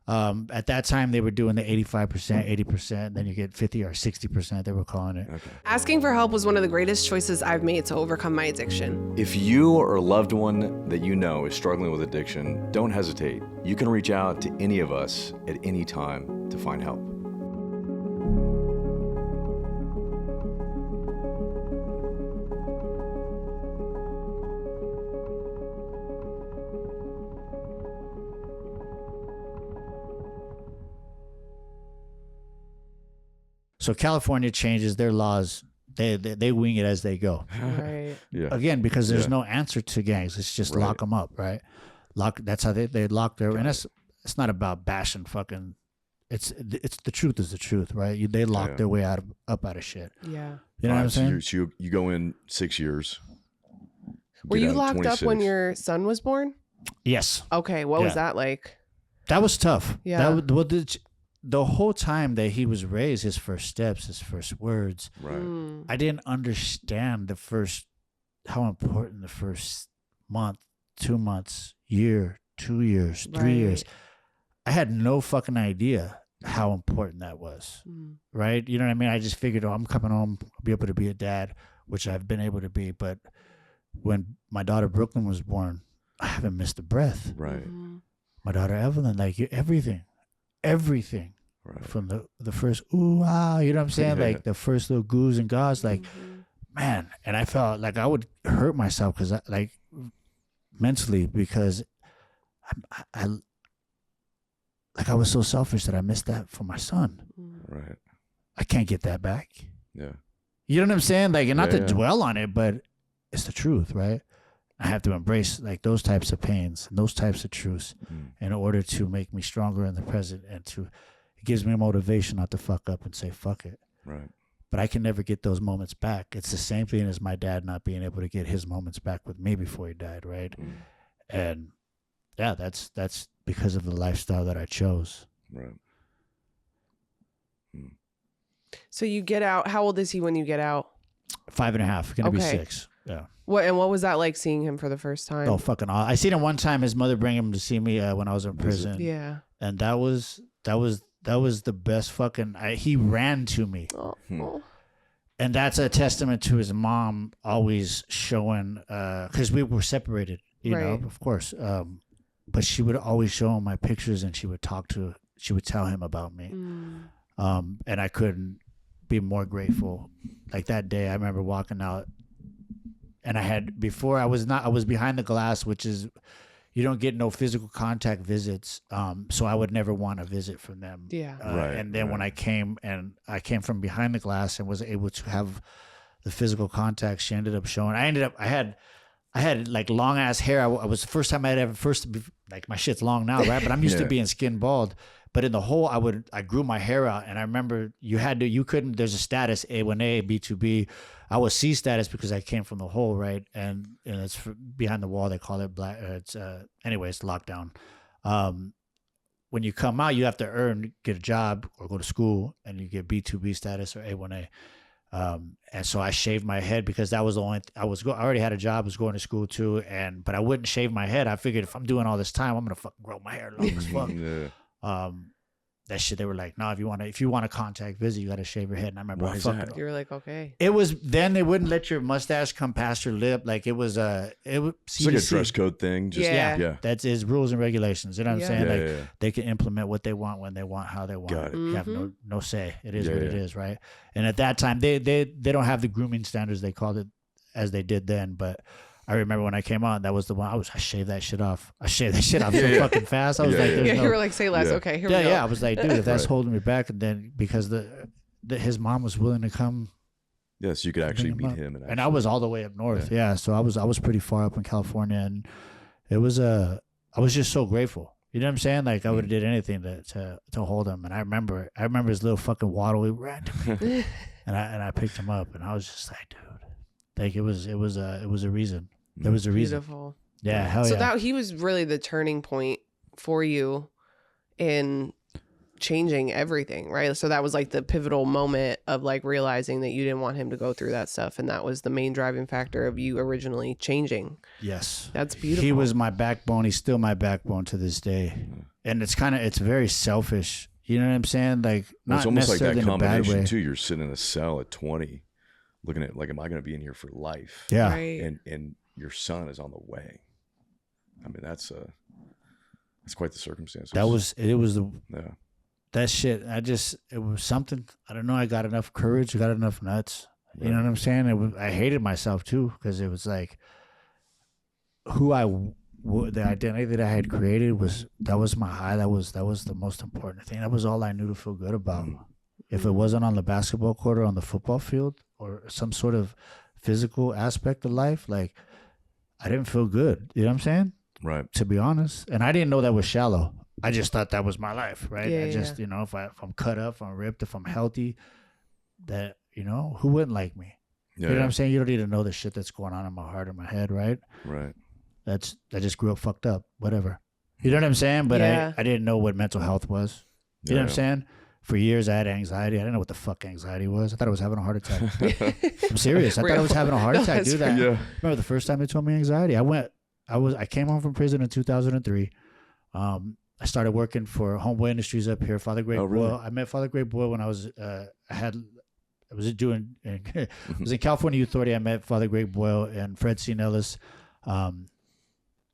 At that time, they were doing the 85%, 80%. Then you get 50 or 60%. They were calling it. Okay. Asking for help was one of the greatest choices I've made to overcome my addiction. If you or a loved one that you know is struggling with addiction, don't hesitate. You can reach out to any of us at any time to find help. So California changes their laws. They wing it as they go. Right. Yeah. Again, because there's no answer to gangs. It's just lock them up, right? That's how they lock their. And it's not about bashing fucking. It's the truth is the truth, right? They lock their way up out of shit. Yeah. You know what I'm saying? So you go in 6 years. Were you locked up 26. when your son was born? Yes. Okay. What was that like? That was tough. Yeah. The whole time that he was raised, his first steps, his first words, Right. I didn't understand how important the first month, 2 months, year, 2 years, 3 years. I had no fucking idea how important that was. Right? You know what I mean? I just figured, I'm coming home, I'll be able to be a dad, which I've been able to be. But when my daughter Brooklyn was born, I haven't missed a breath. Right. My daughter Evelyn, like everything. Right. From the first ooh ah, you know what I'm saying? Like the first little goos and gaws, like man. And I felt like I would hurt myself because like mentally, because I was so selfish that I missed that for my son. Right. I can't get that back. Yeah. You know what I'm saying? Like, and not to dwell on it, but it's the truth, right? I have to embrace like those types of pains and those types of truths in order to make me stronger in the present, and it gives me motivation not to fuck up and say fuck it. Right. But I can never get those moments back. It's the same thing as my dad not being able to get his moments back with me before he died, right? And yeah, that's because of the lifestyle that I chose. Right. So you get out. How old is he when you get out? 5.5, gonna be 6. Yeah. What was that like seeing him for the first time? Oh, fucking awesome. I seen him one time. His mother bring him to see me when I was in prison. Yeah. And that was the best fucking. He ran to me. Oh. And that's a testament to his mom always showing, because we were separated, you know, of course. But she would always show him my pictures, and she would tell him about me. And I couldn't be more grateful. Like that day, I remember walking out, and I was behind the glass, which is, you don't get no physical contact visits. So I would never want a visit from them. Yeah. And then when I came from behind the glass and was able to have the physical contact, she ended up showing. I had like long ass hair. I was the first time I had ever like my shit's long now, right? But I'm used to being skin bald. But in the hole, I grew my hair out, and I remember you couldn't. There's a status A1A, B2B. I was C status because I came from the hole, right? And it's behind the wall. They call it black. It's lockdown. When you come out, you have to get a job or go to school, and you get B2B status or A1A. And so I shaved my head because that was the only. I already had a job, was going to school too, but I wouldn't shave my head. I figured if I'm doing all this time, I'm gonna fucking grow my hair long as fuck. That shit, they were like, no, if you want a contact visit, you got to shave your head. And I remember You were like, okay. It was then they wouldn't let your mustache come past your lip. Like it was it's like a dress code thing. Just, yeah. That's his rules and regulations. You know what I'm saying? Yeah, like they can implement what they want when they want, how they want. Got it. You have no say. It is what it is, right? And at that time, they don't have the grooming standards they called it as they did then, but. I remember when I came on, that was the one I shaved that shit off. I shaved that shit off so fucking fast. I was like, you were like, say less. Okay, here we go. Yeah, I was like, dude, if that's holding me back, and then because his mom was willing to come. Yeah, so you could actually meet him. And I was all the way up north. Yeah, so I was pretty far up in California, and it was I was just so grateful. You know what I'm saying? Like I would have did anything to hold him. And I remember his little fucking waddle. He ran to me, and I picked him up, and I was just like, dude, like it was a reason. There was a reason. Beautiful. Yeah, hell yeah. So that he was really the turning point for you in changing everything, right? So that was like the pivotal moment of like realizing that you didn't want him to go through that stuff, and that was the main driving factor of you originally changing. Yes. That's beautiful. He was my backbone. He's still my backbone to this day. And it's very selfish. You know what I'm saying? Like not it's almost like that necessarily in a bad combination way. too. You're sitting in a cell at 20 looking at like, am I going to be in here for life? Yeah. Right. And your son is on the way. I mean, that's quite the circumstance. That was yeah. That shit. It was something. I don't know. I got enough courage. I got enough nuts. Right. You know what I'm saying? I hated myself too because it was like the identity that I had created was my high. That was the most important thing. That was all I knew to feel good about. if it wasn't on the basketball court or on the football field or some sort of physical aspect of life, like I didn't feel good. You know what I'm saying? Right. To be honest. And I didn't know that was shallow. I just thought that was my life, right? Yeah, I just, you know, if I'm cut up, if I'm ripped, if I'm healthy, that, you know, who wouldn't like me? Yeah, You know what I'm saying? You don't need to know the shit that's going on in my heart or my head, right? Right. I just grew up fucked up, whatever. You know what I'm saying? But Yeah. I didn't know what mental health was. You know what I'm saying? For years, I had anxiety. I didn't know what the fuck anxiety was. I thought I was having a heart attack. I'm serious. I thought I was having a heart No, attack. that's Do that. Yeah. Remember the first time they told me anxiety? I came home from prison in 2003. I started working for Homeboy Industries up here. Father Great really? Boyle. I met Father Great Boyle when I was I was in California Youth Authority. I met Father Great Boyle and Fred C. Nellis.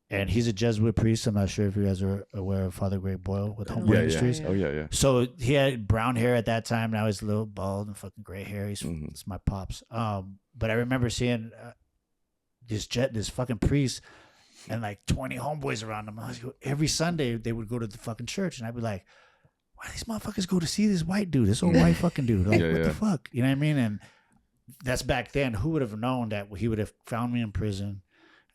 And he's a Jesuit priest. I'm not sure if you guys are aware of Father Great Boyle with Homeboy Industries. Oh, yeah. So he had brown hair at that time. Now he's a little bald and fucking gray hair. It's my pops. But I remember seeing this fucking priest and like 20 homeboys around him. Every Sunday they would go to the fucking church, and I'd be like, "Why do these motherfuckers go to see this white dude? This old white fucking dude? Like, what the fuck? You know what I mean?" And that's back then. Who would have known that he would have found me in prison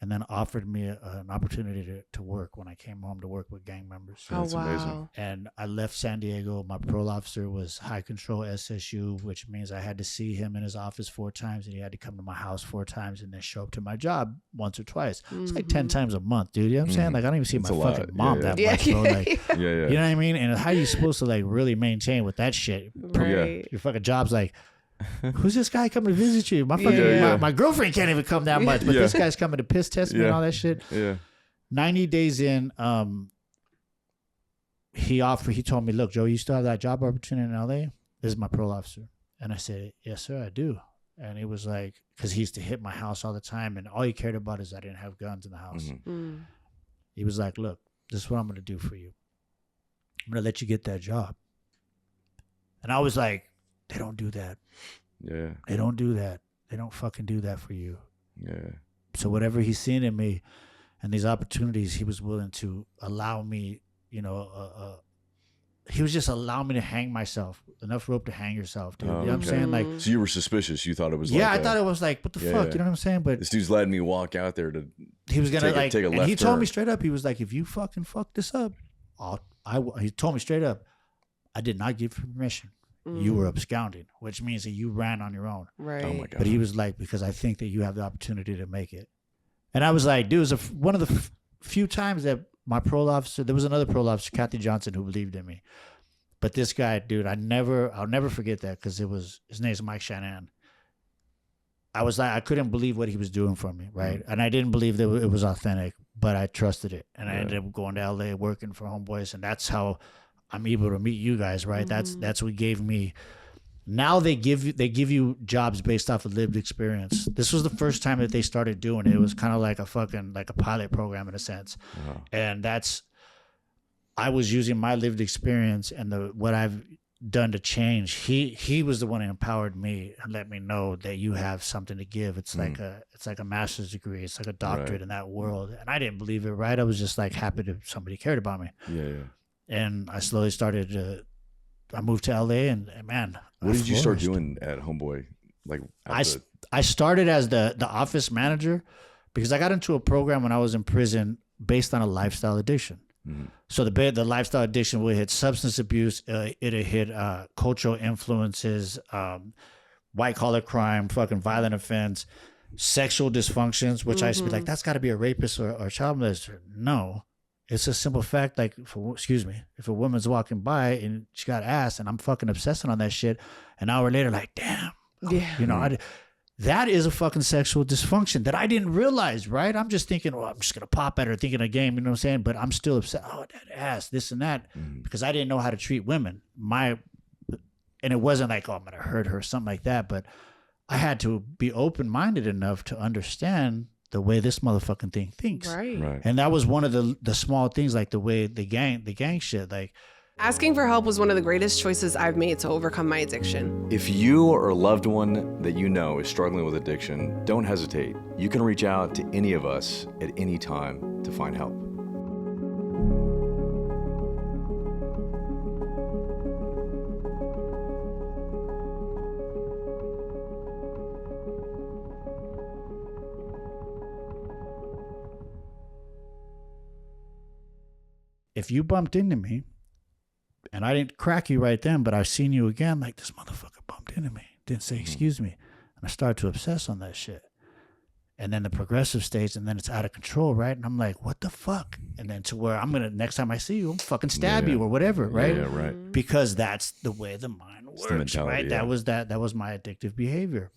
and then offered me an opportunity to work when I came home to work with gang members. Oh, That's wow. amazing. And I left San Diego. My parole officer was high control SSU, which means I had to see him in his office 4 times, and he had to come to my house 4 times and then show up to my job once or twice. It's like 10 times a month, dude. You know what I'm saying? Like, I don't even see That's my a fucking lot. mom that much, bro. Like, Yeah. you know what I mean? And how are you supposed to, like, really maintain with that shit? Right. Your fucking job's like, who's this guy coming to visit you? My fucking my girlfriend can't even come that much, but this guy's coming to piss test me and all that shit. Yeah. 90 days in, he told me, "Look, Joe, you still have that job opportunity in LA? This is my parole officer." And I said, "Yes, sir, I do." And it was like, because he used to hit my house all the time, and all he cared about is I didn't have guns in the house. He was like, "Look, this is what I'm going to do for you. I'm going to let you get that job." And I was like, they don't do that. Yeah. They don't do that. They don't fucking do that for you. Yeah. So whatever he's seen in me and these opportunities, he was willing to allow me, you know, he was just allowing me to hang myself. Enough rope to hang yourself, dude. You know what I'm saying? Like, So you were suspicious. You thought it was yeah, like I thought it was like, what the fuck? yeah. You know what I'm saying? But this dude's letting me walk out there to he was gonna take a and left he told me turn. straight up, he was like, if you fucking fuck this up, he told me straight up, I did not give you permission. You were absconding, which means that you ran on your own. Right. Oh my God. But he was like, because I think that you have the opportunity to make it. And I was like, dude, it was one of the few times that my parole officer, there was another parole officer, Kathy Johnson, who believed in me. But this guy, dude, I'll never forget that, because his name's Mike Shannon. I was like, I couldn't believe what he was doing for me, right? And I didn't believe that it was authentic, but I trusted it. And I ended up going to LA working for Homeboys, and that's how I'm able to meet you guys, right? That's what gave me. Now they give you jobs based off of lived experience. This was the first time that they started doing it. It was kind of like a pilot program in a sense, and I was using my lived experience and what I've done to change. He was the one who empowered me and let me know that you have something to give. It's like a master's degree. It's like a doctorate in that world, and I didn't believe it. Right? I was just like happy that somebody cared about me. Yeah. And I slowly started I moved to LA, and man. What did you start doing at Homeboy? Like I started as the office manager, because I got into a program when I was in prison based on a lifestyle addiction. So the lifestyle addiction would hit substance abuse, it'd hit cultural influences, white collar crime, fucking violent offense, sexual dysfunctions, which I used to be like, that's got to be a rapist or a child molester. No. It's a simple fact, like, if a woman's walking by and she got ass and I'm fucking obsessing on that shit, an hour later, like, damn. Yeah. You know, that is a fucking sexual dysfunction that I didn't realize, right? I'm just thinking, well, I'm just going to pop at her, thinking a game, you know what I'm saying? But I'm still upset. Oh, that ass, this and that, because I didn't know how to treat women. And it wasn't like, oh, I'm going to hurt her or something like that. But I had to be open-minded enough to understand the way this motherfucking thing thinks. Right. And that was one of the small things, like the way the gang shit, like. Asking for help was one of the greatest choices I've made to overcome my addiction. If you or a loved one that you know is struggling with addiction, don't hesitate. You can reach out to any of us at any time to find help. if you bumped into me and I didn't crack you right then, but I seen you again, like, this motherfucker bumped into me, didn't say excuse me. And I started to obsess on that shit. And then the progressive stage, and then it's out of control, right? And I'm like, what the fuck? And then to where I'm going to, next time I see you, I'm fucking stab you or whatever, right? Yeah, right. Because that's the way the mind works, the mentality, right? yeah. That was my addictive behavior.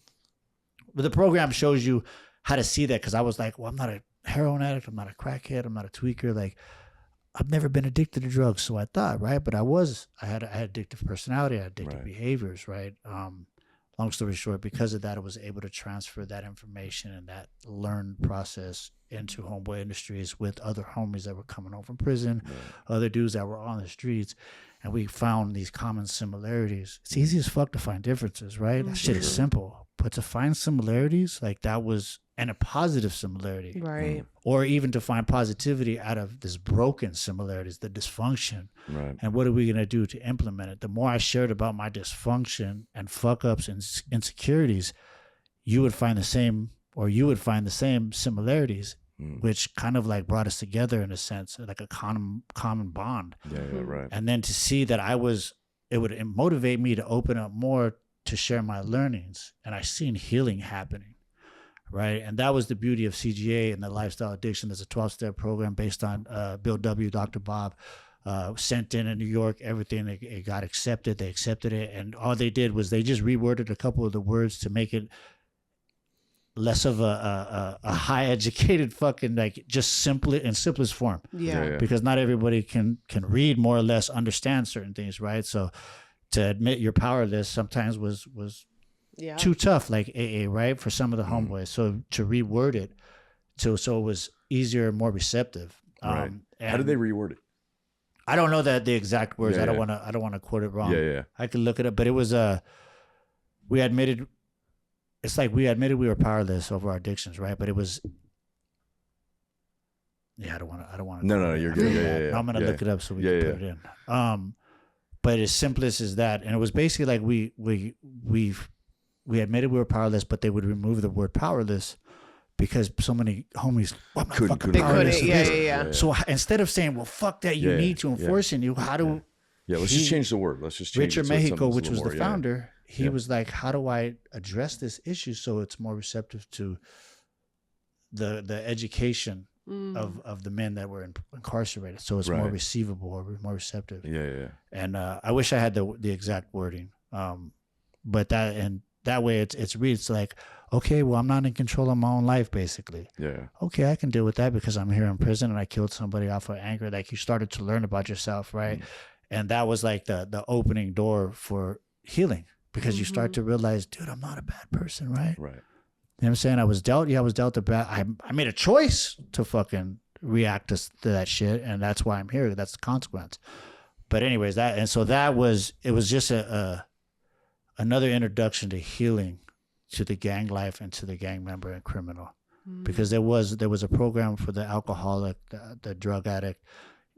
But the program shows you how to see that, because I was like, well, I'm not a heroin addict, I'm not a crackhead, I'm not a tweaker. Like, I've never been addicted to drugs, so I thought, right? But I had addictive personality, I had addictive behaviors, right? Long story short, because of that, I was able to transfer that information and that learned process into Homeboy Industries with other homies that were coming home from prison, other dudes that were on the streets, and we found these common similarities. It's easy as fuck to find differences, right? That shit is simple. But to find similarities, like that was, and a positive similarity. Right. Or even to find positivity out of this broken similarities, the dysfunction. Right. And what are we going to do to implement it? The more I shared about my dysfunction and fuck ups and insecurities, you would find the same similarities, which kind of like brought us together in a sense, like a common bond. Yeah, right. And then to see that it would motivate me to open up more to share my learnings. And I seen healing happening. Right. And that was the beauty of CGA and the lifestyle addiction. There's a 12-step program based on Bill W., Dr. Bob, sent in New York, everything. It got accepted. They accepted it. And all they did was they just reworded a couple of the words to make it less of a high educated fucking, like, just simply in simplest form. Yeah. Because not everybody can read, more or less understand certain things. Right. So to admit you're powerless sometimes was too tough, like AA, right? For some of the homeboys. So to reword it so it was easier and more receptive. Right. How did they reword it? I don't know the exact words. Yeah, I don't want to quote it wrong. Yeah. I could look it up, but it was we admitted we were powerless over our addictions, right? But it was I don't want to. No, you're good. Yeah. I'm gonna look it up so we can put it in. But as simplest as that, and it was basically like we admitted we were powerless, but they would remove the word powerless because so many homies couldn't. Yeah. So instead of saying, well, fuck that, you need to enforce in you, how do... Let's just change the word. Let's just change Richard it. Mexico, which was the founder, he was like, how do I address this issue so it's more receptive to the education of the men that were incarcerated, so it's more receivable or more receptive. Yeah. And I wish I had the exact wording, but that way it's like, okay, well, I'm not in control of my own life, basically. Yeah. Okay, I can deal with that because I'm here in prison and I killed somebody off of anger. Like, you started to learn about yourself, right? And that was like the opening door for healing, because you start to realize, dude, I'm not a bad person, right? Right. You know what I'm saying? I was dealt a bad. I made a choice to fucking react to that shit, and that's why I'm here. That's the consequence. But anyways, it was just another introduction to healing, to the gang life and to the gang member and criminal, because there was a program for the alcoholic, the drug addict,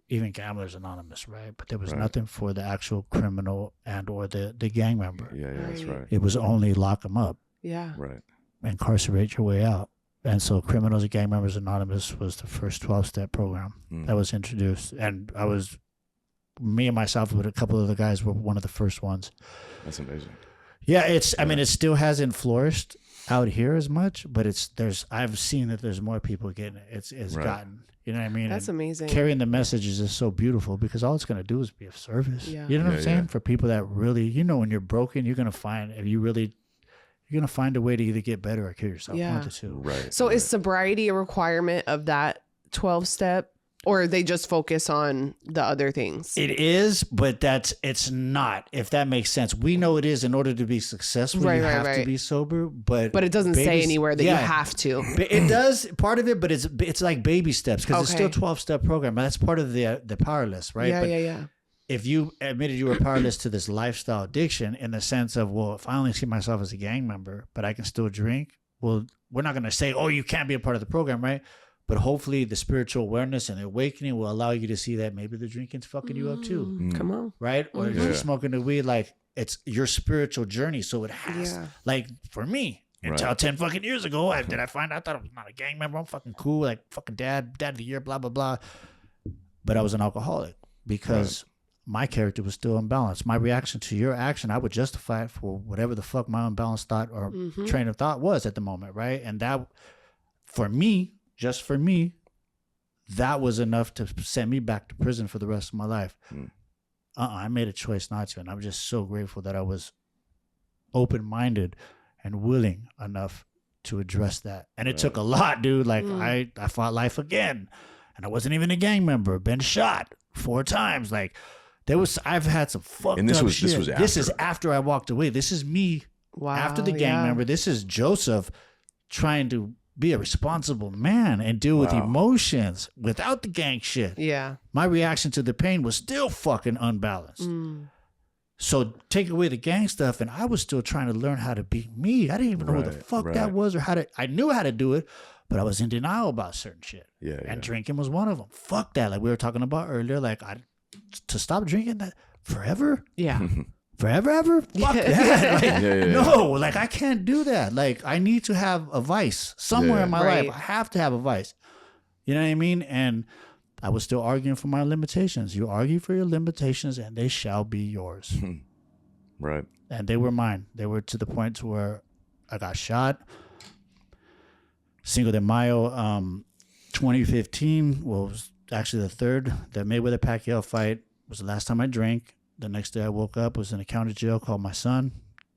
even Gamblers Anonymous, right? But there was nothing for the actual criminal and or the gang member. Yeah, that's right. It was only lock them up. Yeah. Right. Incarcerate your way out. And so Criminals and Gang Members Anonymous was the first 12-step program that was introduced. And me and myself with a couple of the guys were one of the first ones. That's amazing. Yeah, it still hasn't flourished out here as much, but I've seen that there's more people getting it. It's gotten, you know what I mean? That's amazing. Carrying the messages is so beautiful, because all it's going to do is be of service. Yeah. You know what I'm saying? For people that really, when you're broken, you're going to find, you're going to find a way to either get better or kill yourself. Yeah. One of the two. Right. So is sobriety a requirement of that 12-step, or they just focus on the other things? It is, but it's not, if that makes sense. We know it is. In order to be successful, you have to be sober, but it doesn't say anywhere that you have to. It does, part of it, but it's like baby steps, because it's still a 12-step program. But that's part of the powerless, right? Yeah. If you admitted you were powerless to this lifestyle addiction, in the sense of, well, if I only see myself as a gang member, but I can still drink, well, we're not going to say, oh, you can't be a part of the program, right? But hopefully the spiritual awareness and the awakening will allow you to see that maybe the drinking's fucking you up too. Come on. Right? Or if you're smoking the weed, like, it's your spiritual journey. So it has, like, for me, until 10 fucking years ago, I find out that I was not a gang member. I'm fucking cool, like fucking dad of the year, blah, blah, blah. but I was an alcoholic because my character was still unbalanced. My reaction to your action, I would justify it for whatever the fuck my unbalanced thought or train of thought was at the moment, right? And that, for me, just for me, that was enough to send me back to prison for the rest of my life. I made a choice not to, and I'm just so grateful that I was open-minded and willing enough to address that. And it took a lot, dude. Like I fought life again, and I wasn't even a gang member. Been shot 4 times. Like I've had some fucked up shit. This is after I walked away. This is me after the gang member. This is Joseph trying to be a responsible man and deal with emotions without the gang shit. Yeah. My reaction to the pain was still fucking unbalanced. So take away the gang stuff, and I was still trying to learn how to be me. I didn't even know what the fuck that was or how to. I knew how to do it, but I was in denial about certain shit. And drinking was one of them. Fuck that. Like we were talking about earlier, like to stop drinking that forever. Yeah. Forever, ever? Fuck that. Like, no, like I can't do that. Like I need to have a vice somewhere in my life. I have to have a vice. You know what I mean? And I was still arguing for my limitations. You argue for your limitations and they shall be yours. Right. And they were mine. They were to the point to where I got shot. Cinco de Mayo 2015 was actually the third. The Mayweather-Pacquiao fight was the last time I drank. The next day I woke up, was in a county jail, called my son,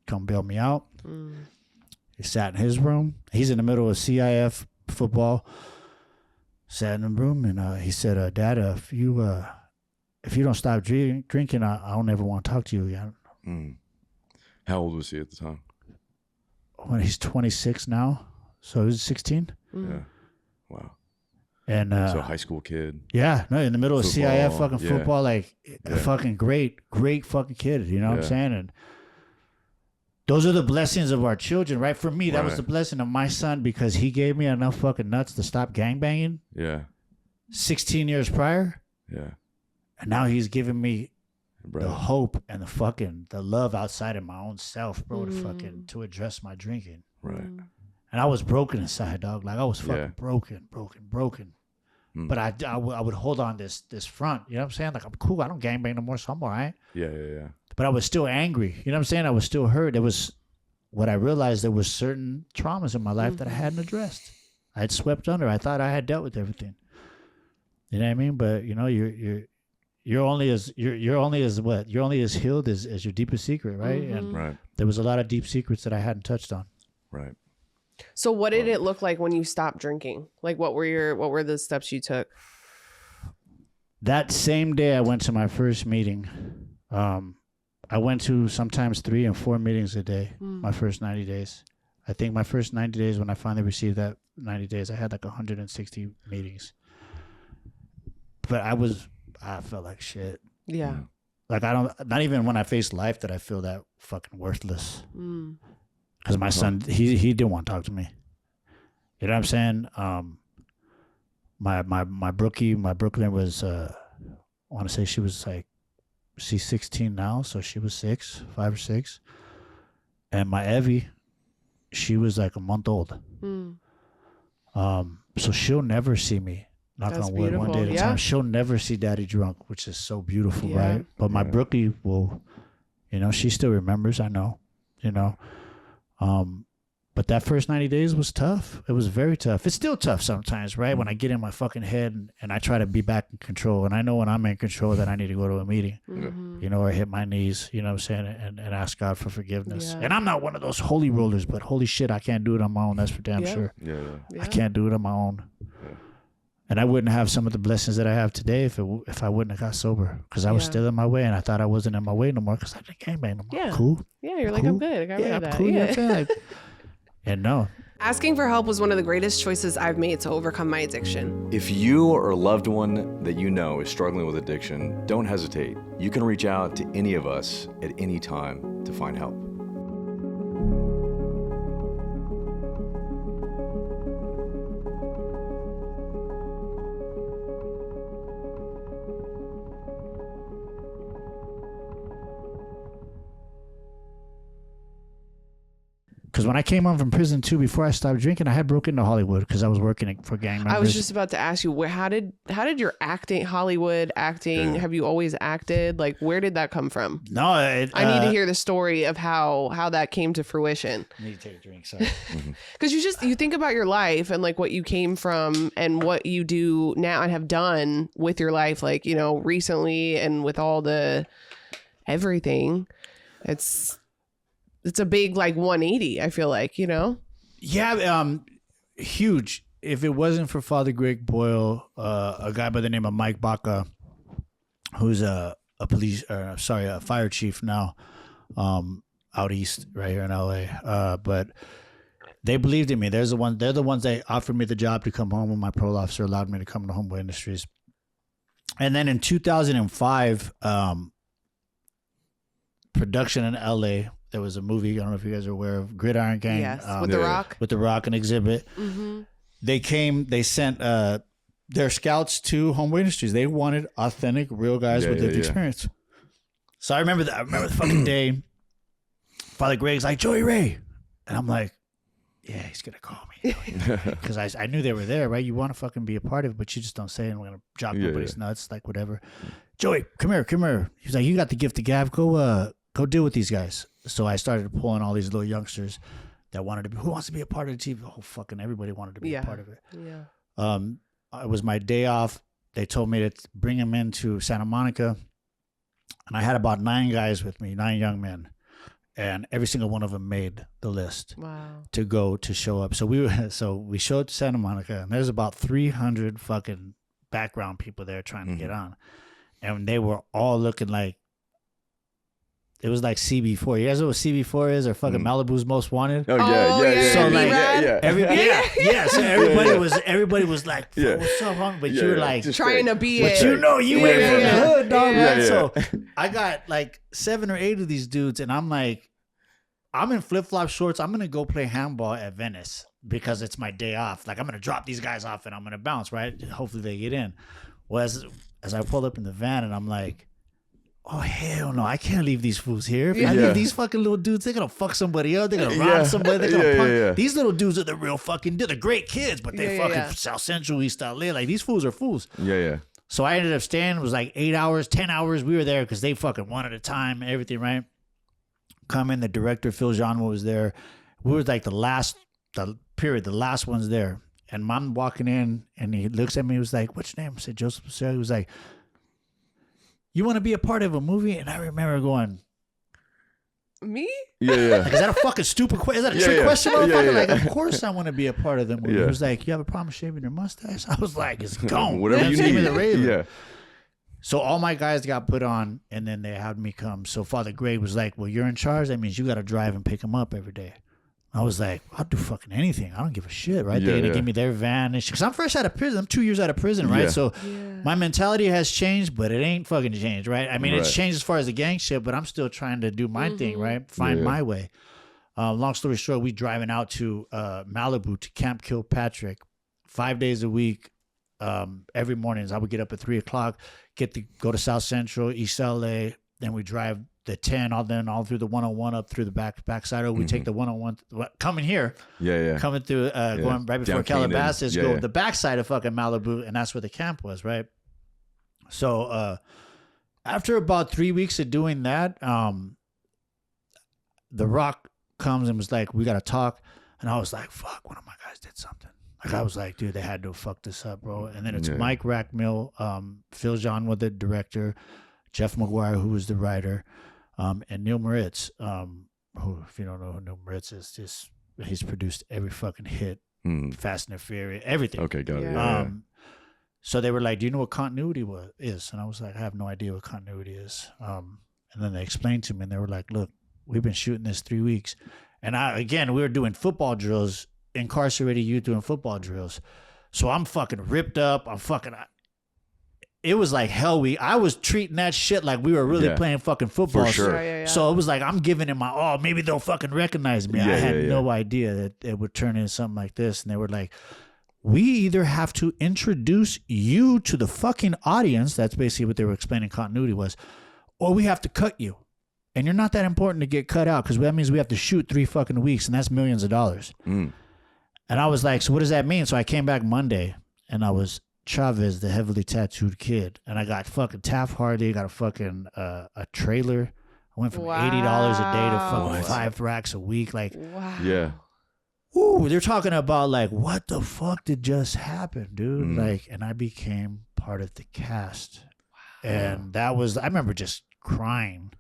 come bail me out. He sat in his room. He's in the middle of CIF football. Sat in the room and he said, Dad, if you don't stop drinking, I don't ever want to talk to you again. How old was he at the time? When he's 26 now. So he was 16. Yeah. Wow. And so a high school kid. Yeah, no, in the middle football, of CIF fucking football, like a fucking great fucking kid, you know what I'm saying? And those are the blessings of our children, right? For me, that was the blessing of my son because he gave me enough fucking nuts to stop gangbanging. Yeah. 16 years prior. Yeah. And now he's giving me the hope and the love outside of my own self, bro, to address my drinking. Right. And I was broken inside, dog. Like I was fucking broken. But I would hold on this front. You know what I'm saying? Like I'm cool. I don't gangbang no more, so I'm all right. Yeah. But I was still angry. You know what I'm saying? I was still hurt. There was what I realized there was certain traumas in my life that I hadn't addressed. I had swept under. I thought I had dealt with everything. You know what I mean? But you know, you're only as what? You're only as healed as your deepest secret, right? And there was a lot of deep secrets that I hadn't touched on. Right. So what did it look like when you stopped drinking? Like what were the steps you took? That same day I went to my first meeting. I went to sometimes 3 and 4 meetings a day, my first 90 days. I think my first 90 days when I finally received that 90 days, I had like 160 meetings. But I felt like shit. Yeah. Like not even when I faced life did I feel that fucking worthless. Because my son, he didn't want to talk to me. You know what I'm saying? My brookie, my Brooklyn was, I want to say she was like, she's 16 now, so she was 5 or 6. And my Evie, she was like a month old. So she'll never see me, knock on wood, one day at a time. She'll never see daddy drunk, which is so beautiful, right? But my brookie will, you know, she still remembers, I know, you know. But that first 90 days was tough. It was very tough. It's still tough sometimes, right? When I get in my fucking head and I try to be back in control. And I know when I'm in control that I need to go to a meeting, you know, or hit my knees, you know what I'm saying, and ask God for forgiveness. And I'm not one of those holy rollers, but holy shit, I can't do it on my own. That's for damn sure. I can't do it on my own. And I wouldn't have some of the blessings that I have today if I wouldn't have got sober. Because I was still in my way, and I thought I wasn't in my way no more because I didn't gangbang no more. Yeah. Cool. Yeah, you're like, cool. I'm good. I got rid of that. Cool. Yeah. And no. Asking for help was one of the greatest choices I've made to overcome my addiction. If you or a loved one that you know is struggling with addiction, don't hesitate. You can reach out to any of us at any time to find help. Because when I came home from prison too, before I stopped drinking, I had broken into Hollywood because I was working for gang members. I was just about to ask you, how did your Hollywood acting? Have you always acted? Like, where did that come from? No, I need to hear the story of how that came to fruition. I need to take a drink, sorry. Because you think about your life and like what you came from and what you do now and have done with your life, like, you know, recently and with all the everything. It's a big like 180, I feel like, you know? Yeah, huge. If it wasn't for Father Greg Boyle, a guy by the name of Mike Baca, who's a fire chief now, out east, right here in LA. But they believed in me. They're the ones that offered me the job to come home when my parole officer allowed me to come to Homeboy Industries. And then in 2005, production in LA, there was a movie, I don't know if you guys are aware of, Gridiron Gang. Yes, with The Rock. With The Rock and Exhibit. Mm-hmm. They sent their scouts to Homeboy Industries. They wanted authentic, real guys with lived experience. So I remember the fucking day, Father Greg's like, Joey Ray. And I'm like, yeah, he's going to call me. Because I knew they were there, right? You want to fucking be a part of it, but you just don't say it. I'm going to drop nobody's nuts, like whatever. Joey, come here. He was like, you got the gift of gab. Go deal with these guys. So I started pulling all these little youngsters that wanted to be, who wants to be a part of the team? Oh, fucking everybody wanted to be a part of it. Yeah. It was my day off. They told me to bring him into Santa Monica. And I had about 9 guys with me, 9 young men. And every single one of them made the list to show up. So we showed up to Santa Monica, and there's about 300 fucking background people there trying to get on. And they were all looking like, it was like CB4. You guys know what CB4 is, or fucking Malibu's Most Wanted? Oh yeah. So like So everybody was like, Yeah. what's up, homie? But you were like trying to be but it. you know you ain't from the hood, dog. Yeah, Right? yeah. So I got like 7 or 8 of these dudes, and I'm like, I'm in flip-flop shorts. I'm gonna go play handball at Venice because it's my day off. Like, I'm gonna drop these guys off and I'm gonna bounce, right? Hopefully they get in. Well, as I pulled up in the van, and I'm like, oh, hell no, I can't leave these fools here. If I leave these fucking little dudes, they're going to fuck somebody up. They're going to rob somebody. They're going to punch. Yeah. These little dudes are the real fucking, they're the great kids, but they're fucking South Central, East LA. Like, these fools are fools. Yeah. So I ended up staying. It was like 8 hours, 10 hours. We were there because they fucking wanted a time and everything, right? Come in, the director, Phil Jean, was there. We were like the last ones there. And Mom walking in, and he looks at me. He was like, what's your name? I said, Joseph Lucero. He was like, you want to be a part of a movie? And I remember going, me? Yeah. like, is that a fucking stupid question? Is that a trick question, motherfucker? Like, of course I want to be a part of the movie. He was like, you have a problem shaving your mustache? I was like, it's gone. Whatever you Give me need. the Raven. Yeah. So all my guys got put on, and then they had me come. So Father Greg was like, well, you're in charge. That means you got to drive and pick them up every day. I was like, I'll do fucking anything. I don't give a shit, right? They're going to give me their van. Because I'm fresh out of prison. I'm 2 years out of prison, right? So my mentality has changed, but it ain't fucking changed, right? I mean, it's changed as far as the gang shit, but I'm still trying to do my thing, right? Find my way. Long story short, we driving out to Malibu to Camp Kilpatrick 5 days a week. Every mornings, I would get up at 3 o'clock, go to South Central, East LA. Then we drive the 10 all through the 101 up through the backside. We take the 101 coming here. Coming through, going right before Calabasas, go the backside of fucking Malibu, and that's where the camp was, right? So after about 3 weeks of doing that, The Rock comes and was like, we got to talk. And I was like, fuck, one of my guys did something. Like, I was like, dude, they had to fuck this up, bro. And then it's Mike Rackmill, Phil Jean was the director, Jeff McGuire, who was the writer, and Neil Moritz, who, if you don't know who Neil Moritz is, he's produced every fucking hit, Fast and the Furious, everything. Okay, got it. So they were like, do you know what continuity is? And I was like, I have no idea what continuity is. And then they explained to me, and they were like, look, we've been shooting this 3 weeks. And we were doing football drills, incarcerated youth doing football drills. So I'm fucking ripped up. It was like hell week. I was treating that shit like we were really playing fucking football. For sure. So it was like, I'm giving it maybe they'll fucking recognize me. I had no idea that it would turn into something like this. And they were like, we either have to introduce you to the fucking audience. That's basically what they were explaining continuity was, or we have to cut you. and you're not that important to get cut out because that means we have to shoot 3 fucking weeks, and that's millions of dollars. And I was like, so what does that mean? So I came back Monday, and I was Chavez, the heavily tattooed kid, and I got fucking Taft Hardy, got a fucking a trailer. I went from $80 a day to fucking 5 racks a week. Like, Yeah. ooh, they're talking about like, what the fuck did just happen, dude? Like, and I became part of the cast. And that was, I remember just crying.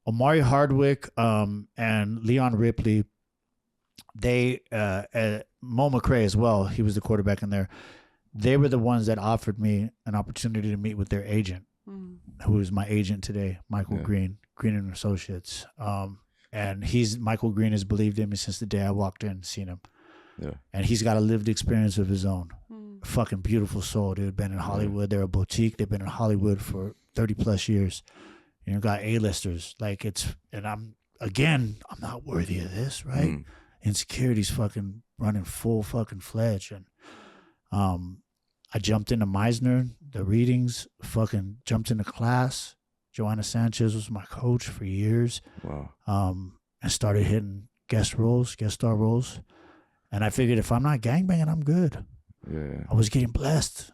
Omari Hardwick and Leon Ripley, they, Mo McRae as well, he was the quarterback in there. They were the ones that offered me an opportunity to meet with their agent, who is my agent today, Michael Green and Associates. And Michael Green has believed in me since the day I walked in and seen him. Yeah. And he's got a lived experience of his own. Fucking beautiful soul, dude. Been in Hollywood. They're a boutique. They've been in Hollywood for 30 plus years. You know, got A-listers. Like I'm not worthy of this, right? Insecurity's fucking running full fucking fledged. And I jumped into Meisner, the readings, fucking jumped into class. Joanna Sanchez was my coach for years. Wow. And started hitting guest star roles. And I figured if I'm not gangbanging, I'm good. Yeah. I was getting blessed,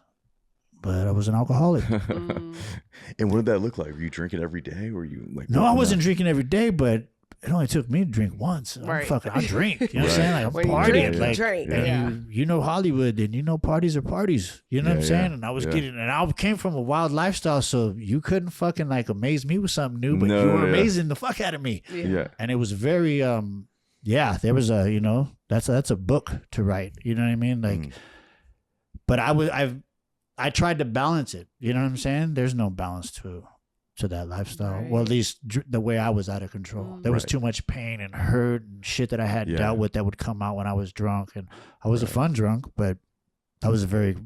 but I was an alcoholic. And what did that look like? Were you drinking every day? Were you like? No, I wasn't drinking every day, but it only took me to drink once. I drink. You know what I'm saying? Like I'm partying. Drink, you know Hollywood, and you know parties are parties. You know what I'm saying? And I was and I came from a wild lifestyle, so you couldn't fucking like amaze me with something new, but you were amazing the fuck out of me. Yeah. And it was very there was a, that's a book to write. You know what I mean? Like but I tried to balance it. You know what I'm saying? There's no balance to that lifestyle. Right. Well, at least the way I was out of control. There was too much pain and hurt and shit that I had dealt with that would come out when I was drunk. And I was a fun drunk, but I was a very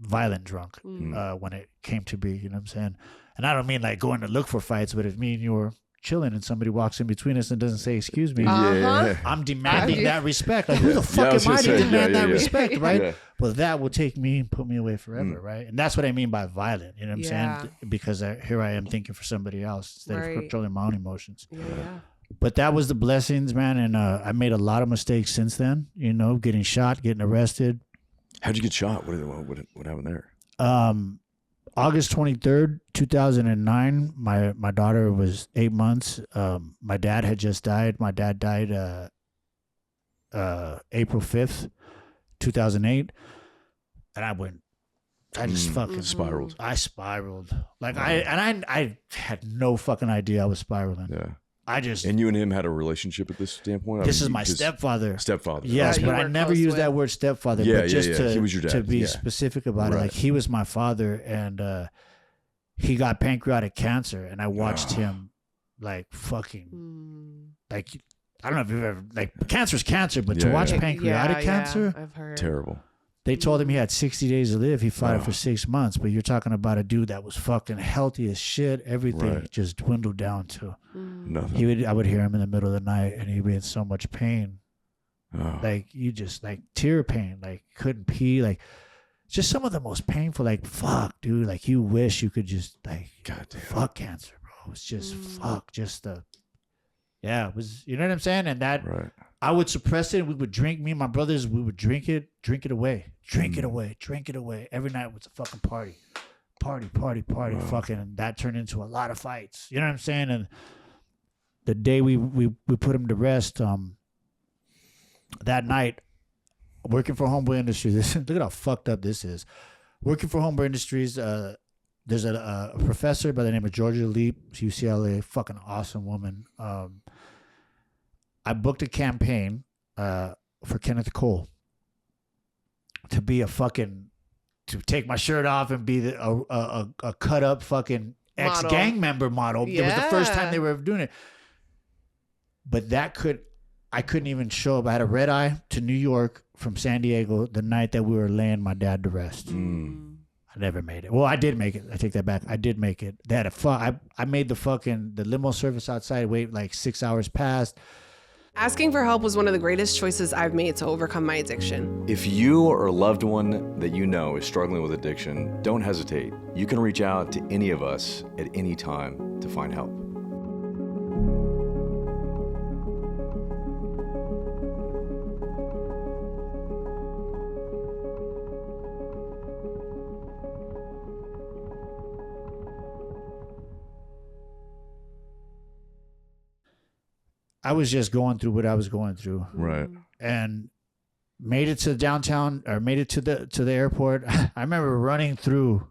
violent drunk when it came to be, you know what I'm saying? And I don't mean like going to look for fights, but if me and you were chilling and somebody walks in between us and doesn't say excuse me, I'm demanding that respect. Like, who the fuck am I to demand that respect, right? Yeah. Well, that will take me and put me away forever, right? And that's what I mean by violent, you know what I'm saying? Because here I am thinking for somebody else instead of controlling my own emotions. But that was the blessings, man. And I made a lot of mistakes since then, getting shot, getting arrested. How'd you get shot? What happened there? August 23rd, 2009, my daughter was 8 months. My dad had just died. My dad died April 5th, 2008. And I just fucking spiraled. I spiraled. Like I had no fucking idea I was spiraling. Yeah. And you and him had a relationship at this standpoint? This is my stepfather. Stepfather. Yes, but I never used that word stepfather. But just he was your dad. To be specific about it, like he was my father, and he got pancreatic cancer, and I watched him like fucking like I don't know if you've ever like cancer's cancer, but to watch pancreatic cancer, I've heard. Terrible. They told him he had 60 days to live. He fought it for 6 months. But you're talking about a dude that was fucking healthy as shit. Everything just dwindled down to nothing. I would hear him in the middle of the night, and he'd be in so much pain. Like, you just, like, tear pain. Like, couldn't pee. Like, just some of the most painful, like, fuck, dude. Like, you wish you could just, like, goddamn, fuck cancer, bro. It's just, fuck, just the, it was, you know what I'm saying? And that, I would suppress it. We would drink, me and my brothers, we would drink it away. Drink it away. Every night was a fucking party. Fucking, and that turned into a lot of fights. You know what I'm saying? And the day we put him to rest, that night, working for Homeboy Industries, look at how fucked up this is. Working for Homeboy Industries, there's a professor by the name of Georgia Leap, UCLA, fucking awesome woman. I booked a campaign for Kenneth Cole to be to take my shirt off and be a cut up fucking ex-gang member model. It was the first time they were doing it. But I couldn't even show up. I had a red eye to New York from San Diego the night that we were laying my dad to rest. I never made it. Well, I did make it. I take that back. I did make it. They had I made the limo service outside wait like 6 hours past. Asking for help was one of the greatest choices I've made to overcome my addiction. If you or a loved one that you know is struggling with addiction, don't hesitate. You can reach out to any of us at any time to find help. I was just going through what I was going through. Right. And made it to downtown, or made it to the airport. I remember running through,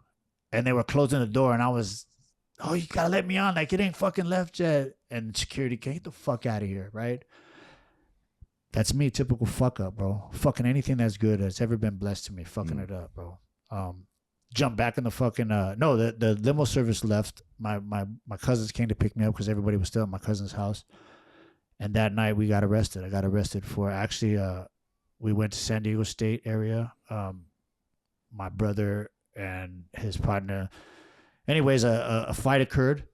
and they were closing the door, and I was, oh, you gotta let me on, like it ain't fucking left yet. And security, get the fuck out of here, right? That's me, typical fuck up, bro. Fucking anything that's good that's ever been blessed to me, fucking it up, bro. Jump back in the fucking no, the limo service left. My cousins came to pick me up because everybody was still at my cousin's house. And that night we got arrested. I got arrested for actually we went to San Diego State area. My brother and his partner. Anyways, a fight occurred.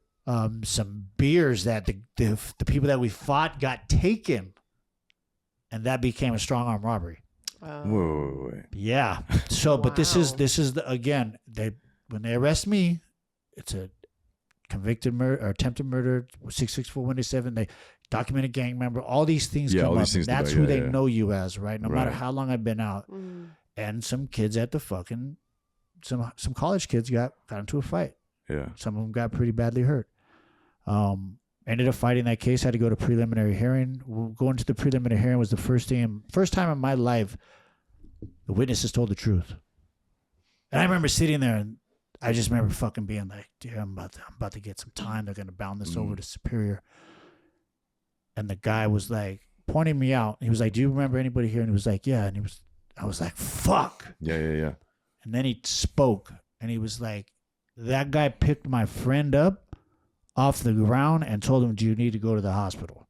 Some beers that the people that we fought got taken, and that became a strong arm robbery. Whoa. Yeah. So, but this is again, when they arrest me, it's a convicted murder or attempted murder, 664-187. They documented gang member. All these things come all up. these things That's who they know you as, right? No matter how long I've been out. And some kids at the fucking some college kids got into a fight. Yeah. Some of them got pretty badly hurt. Ended up fighting that case. Had to go to preliminary hearing. Going to the preliminary hearing was the first time in my life the witnesses told the truth. And I remember sitting there, and I just remember fucking being like, "Dude, I'm about to get some time. They're gonna bound this over to Superior." And the guy was like pointing me out. He was like, "Do you remember anybody here?" And he was like, "Yeah." And I was like, "Fuck." Yeah. And then he spoke, and he was like, "That guy picked my friend up off the ground and told him, 'Do you need to go to the hospital?'"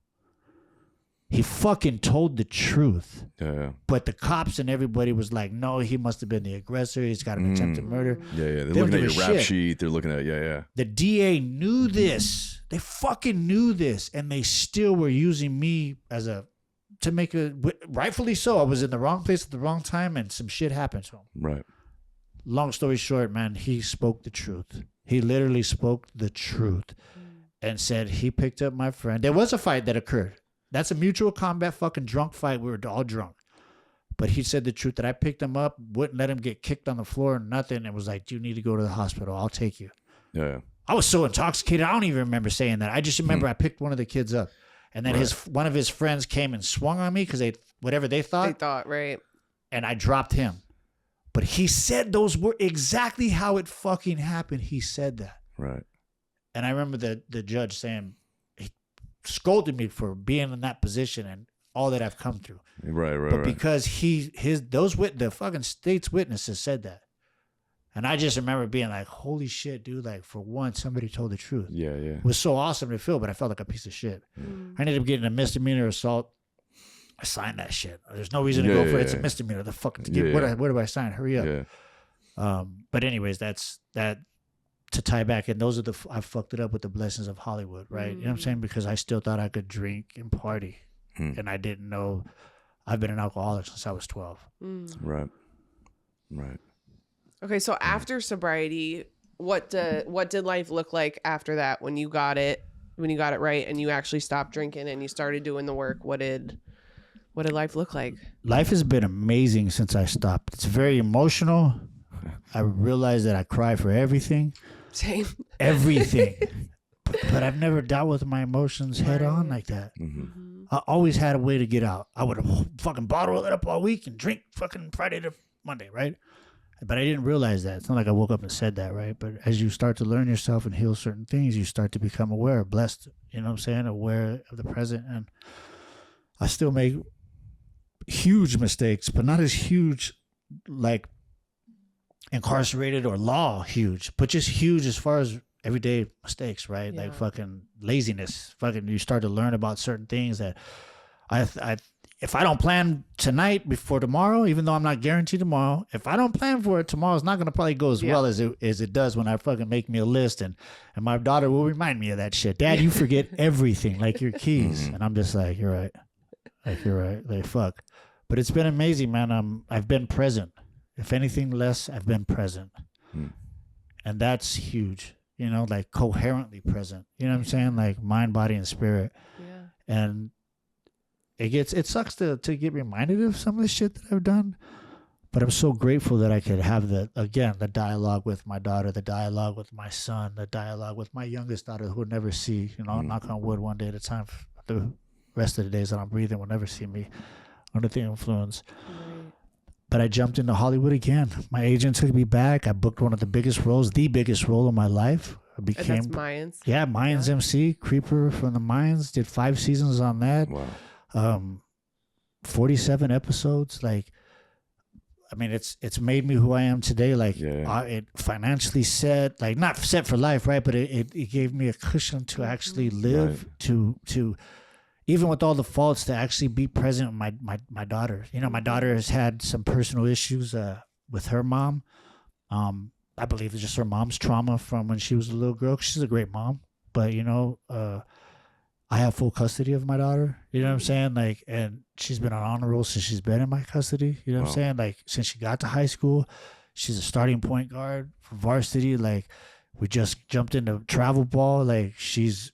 He fucking told the truth. Yeah. But the cops and everybody was like, "No, he must have been the aggressor. He's got an attempted murder." Yeah. They're They don't looking at give your a rap shit. sheet. They're looking at The DA knew this. They fucking knew this, and they still were using me to make rightfully so. I was in the wrong place at the wrong time, and some shit happened to him. Right. Long story short, man, he spoke the truth. He literally spoke the truth and said he picked up my friend. There was a fight that occurred. That's a mutual combat fucking drunk fight. We were all drunk. But he said the truth, that I picked him up, wouldn't let him get kicked on the floor or nothing, and was like, "You need to go to the hospital. I'll take you." Yeah. I was so intoxicated. I don't even remember saying that. I just remember I picked one of the kids up. And then one of his friends came and swung on me because whatever they thought, right. and I dropped him. But he said those were exactly how it fucking happened. He said that. Right. And I remember the judge saying, he scolded me for being in that position and all that I've come through. Right. But because the fucking state's witnesses said that. And I just remember being like, holy shit, dude, like for once somebody told the truth. Yeah. It was so awesome to feel, but I felt like a piece of shit. I ended up getting a misdemeanor assault. I signed that shit. There's no reason to go for it. It's a misdemeanor. The fucking where do I sign? Hurry up. Yeah. But anyways, that's that. To tie back in, those are I fucked it up with the blessings of Hollywood, right? You know what I'm saying? Because I still thought I could drink and party, and I didn't know I've been an alcoholic since I was 12. Right. Okay, so after sobriety, what did life look like after that when you got it right and you actually stopped drinking and you started doing the work? What did life look like? Life has been amazing since I stopped. It's very emotional. I realized that I cry for everything. Same. Everything. but I've never dealt with my emotions head on like that. I always had a way to get out. I would fucking bottle it up all week and drink fucking Friday to Monday, right? But I didn't realize that. It's not like I woke up and said that, right? But as you start to learn yourself and heal certain things, you start to become aware, blessed, you know what I'm saying? Aware of the present. And I still make huge mistakes, but not as huge like incarcerated or law huge, but just huge as far as everyday mistakes, right? Yeah. Like fucking laziness. Fucking you start to learn about certain things that if I don't plan tonight before tomorrow, even though I'm not guaranteed tomorrow, if I don't plan for it, tomorrow's not gonna probably go as well as it does when I fucking make me a list, and my daughter will remind me of that shit. Dad, you forget everything, like your keys. And I'm just like, you're right. Like fuck. But it's been amazing, man. I've been present. If anything less, I've been present. And that's huge. You know, like coherently present. You know what I'm saying? Like mind, body, and spirit. Yeah. And it sucks to get reminded of some of the shit that I've done. But I'm so grateful that I could have the dialogue with my daughter, the dialogue with my son, the dialogue with my youngest daughter who will never see, knock on wood, one day at a time, rest of the days that I'm breathing will never see me under the influence. Right. But I jumped into Hollywood again. My agent took me back. I booked one of the biggest roles, the biggest role of my life. I became, And that's Mayans. yeah, Mayans M.C, Creeper from the Mayans. Did 5 seasons on that. Wow. 47 episodes. Like, I mean, it's made me who I am today. Like, it financially set, like not set for life, right? But it gave me a cushion to actually live, to even with all the faults, to actually be present with my daughter. You know, my daughter has had some personal issues with her mom. I believe it's just her mom's trauma from when she was a little girl. She's a great mom, but you know, I have full custody of my daughter. You know what I'm saying? Like, and she's been on honor roll since she's been in my custody. You know what I'm saying? Like, since she got to high school, she's a starting point guard for varsity. Like, we just jumped into travel ball. Like, she's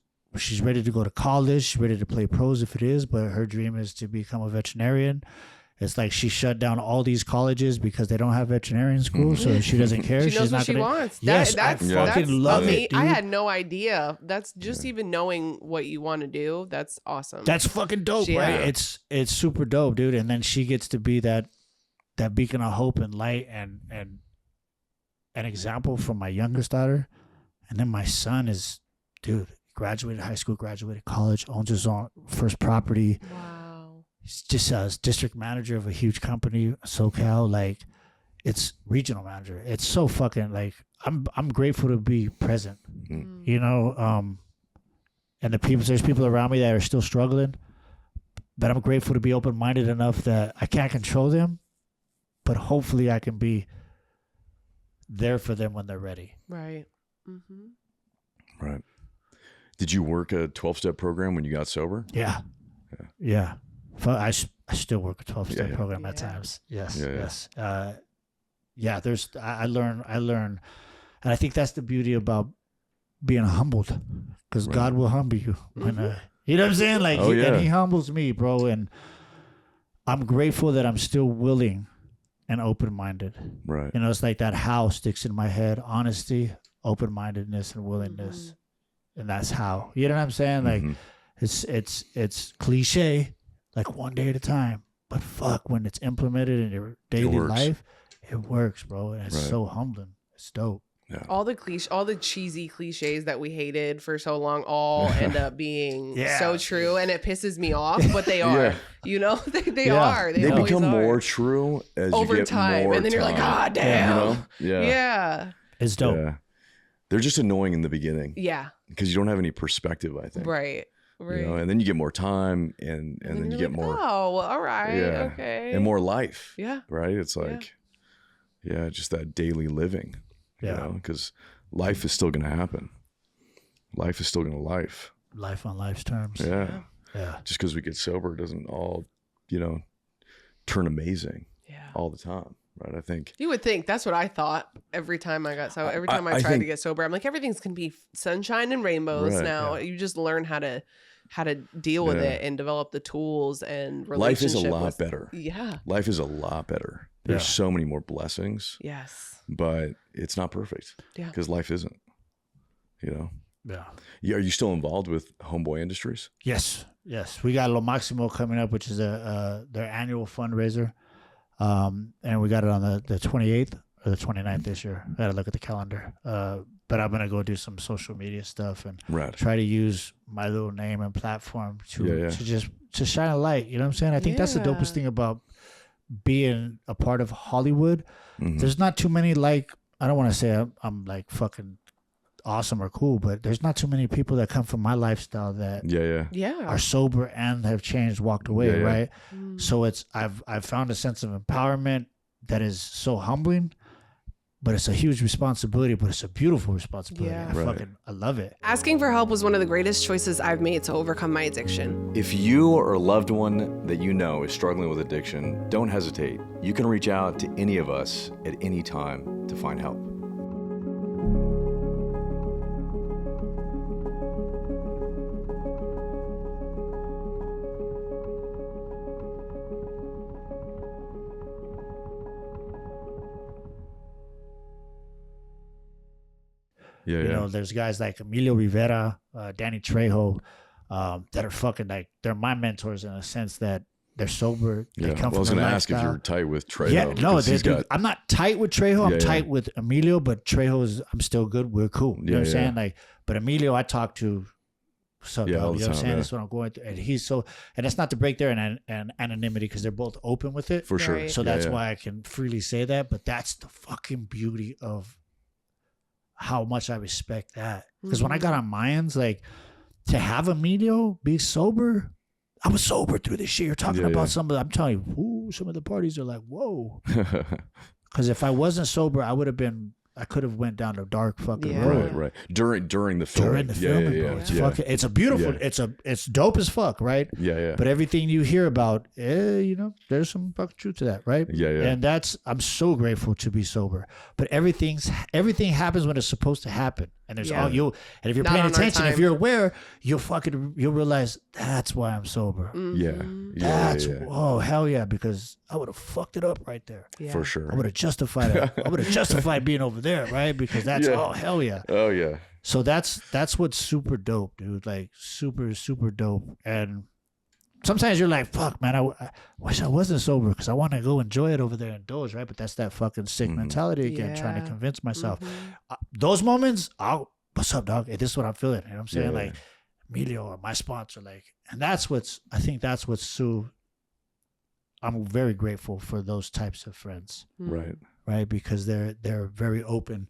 ready to go to college. She's ready to play pros if it is, but her dream is to become a veterinarian. It's like she shut down all these colleges because they don't have veterinarian school, so she doesn't care. She knows what she wants. Yes, I fucking love it, dude. I had no idea. That's just even knowing what you want to do. That's awesome. That's fucking dope, right? It's super dope, dude. And then she gets to be that beacon of hope and light and an example for my youngest daughter. And then my son is, dude, graduated high school, graduated college, owns his own first property. Wow. He's just a district manager of a huge company, SoCal. Like, it's regional manager. It's so fucking, like, I'm grateful to be present, you know. And there's people around me that are still struggling, but I'm grateful to be open-minded enough that I can't control them, but hopefully I can be there for them when they're ready. Right. Right. Did you work a 12-step program when you got sober? Yeah. I still work a 12-step program at times. Yes. There's I learn, and I think that's the beauty about being humbled, because God will humble you when you know what I'm saying. Like, and He humbles me, bro, and I'm grateful that I'm still willing and open-minded. Right. You know, it's like that how sticks in my head: honesty, open-mindedness, and willingness, and that's how. You know what I'm saying? Like, it's cliche. Like, one day at a time. But fuck, when it's implemented in your daily life, it works, bro. And it's so humbling. It's dope. Yeah. All the cheesy cliches that we hated for so long all end up being so true, and it pisses me off, but they are. You know, they are. They become are. more true as over you get time, more and then you're like, God damn. You know? Yeah. It's dope. Yeah. They're just annoying in the beginning. Yeah. Because you don't have any perspective, I think. Right. You know, and then you get more time, and then you get like, more. Oh, well, all right, okay, and more life. Yeah, right. It's like, just that daily living. You know, because life is still going to happen. Life is still going to life. Life on life's terms. Yeah. Just because we get sober doesn't all, turn amazing. All the time. Right. I think you would think that's what I thought every time I got sober. Every time I tried to get sober, I'm like, everything's gonna be sunshine and rainbows now. You just learn how to deal with it and develop the tools and relationship. Life is a lot better. Yeah. Life is a lot better. There's so many more blessings. Yes. But it's not perfect. Yeah. Because life isn't. You know. Yeah. Are you still involved with Homeboy Industries? Yes. We got Lo Maximo coming up, which is their annual fundraiser. And we got it on the 28th or the 29th this year. I gotta look at the calendar. But I'm gonna go do some social media stuff and try to use my little name and platform to shine a light. You know what I'm saying? I think that's the dopest thing about being a part of Hollywood. There's not too many, like, I don't want to say I'm like fucking awesome or cool, but there's not too many people that come from my lifestyle that are sober and have changed, walked away, right? So I've found a sense of empowerment that is so humbling, but it's a huge responsibility, but it's a beautiful responsibility. I love it. Asking for help was one of the greatest choices I've made to overcome my addiction. If you or a loved one that you know is struggling with addiction, don't hesitate. You can reach out to any of us at any time to find help. You know, there's guys like Emilio Rivera, Danny Trejo, that are fucking like they're my mentors in a sense that they're sober. They Yeah. come Well, I was from going a to ask if lifestyle. you're tight with Trejo. Yeah, no, 'cause he's got, I'm not tight with Trejo. I'm Yeah, tight with Emilio, but Trejo is I'm still good. We're cool. You know what I'm saying? Like, but Emilio, I talk to. So Yeah, all the you know what I'm time, saying? yeah. That's what I'm going through. And he's so, and it's not to break their anonymity because they're both open with it. for sure. Right. So Yeah, that's yeah. why I can freely say that. But that's the fucking beauty of how much I respect that. Because when I got on Mayans, like to have Emilio be sober, I was sober through this shit. You're talking about some of the, I'm telling you, ooh, some of the parties are like, whoa. Because if I wasn't sober, I could have went down a dark fucking road. Right. During the film. During the filming, bro. It's fucking, it's a beautiful, it's dope as fuck, right? Yeah. But everything you hear about, you know, there's some fucking truth to that, right? Yeah. And I'm so grateful to be sober. But everything happens when it's supposed to happen. And there's and if you're Not paying on our attention, if time. you're aware, you'll realize that's why I'm sober. Oh hell yeah, because I would have fucked it up right there. Yeah. For sure. I would have justified it. I would have justified being over there, right? Because that's oh hell yeah. Oh yeah. So that's what's super dope, dude. Like super, super dope. And sometimes you're like, fuck, man, I wish I wasn't sober because I want to go enjoy it over there and indulge, right? But that's that fucking sick mentality again, trying to convince myself. Those moments, what's up, dog? Hey, this is what I'm feeling. You know what I'm saying? Like, Emilio or my sponsor, like, and I think that's what's so, I'm very grateful for those types of friends. Right? Because they're very open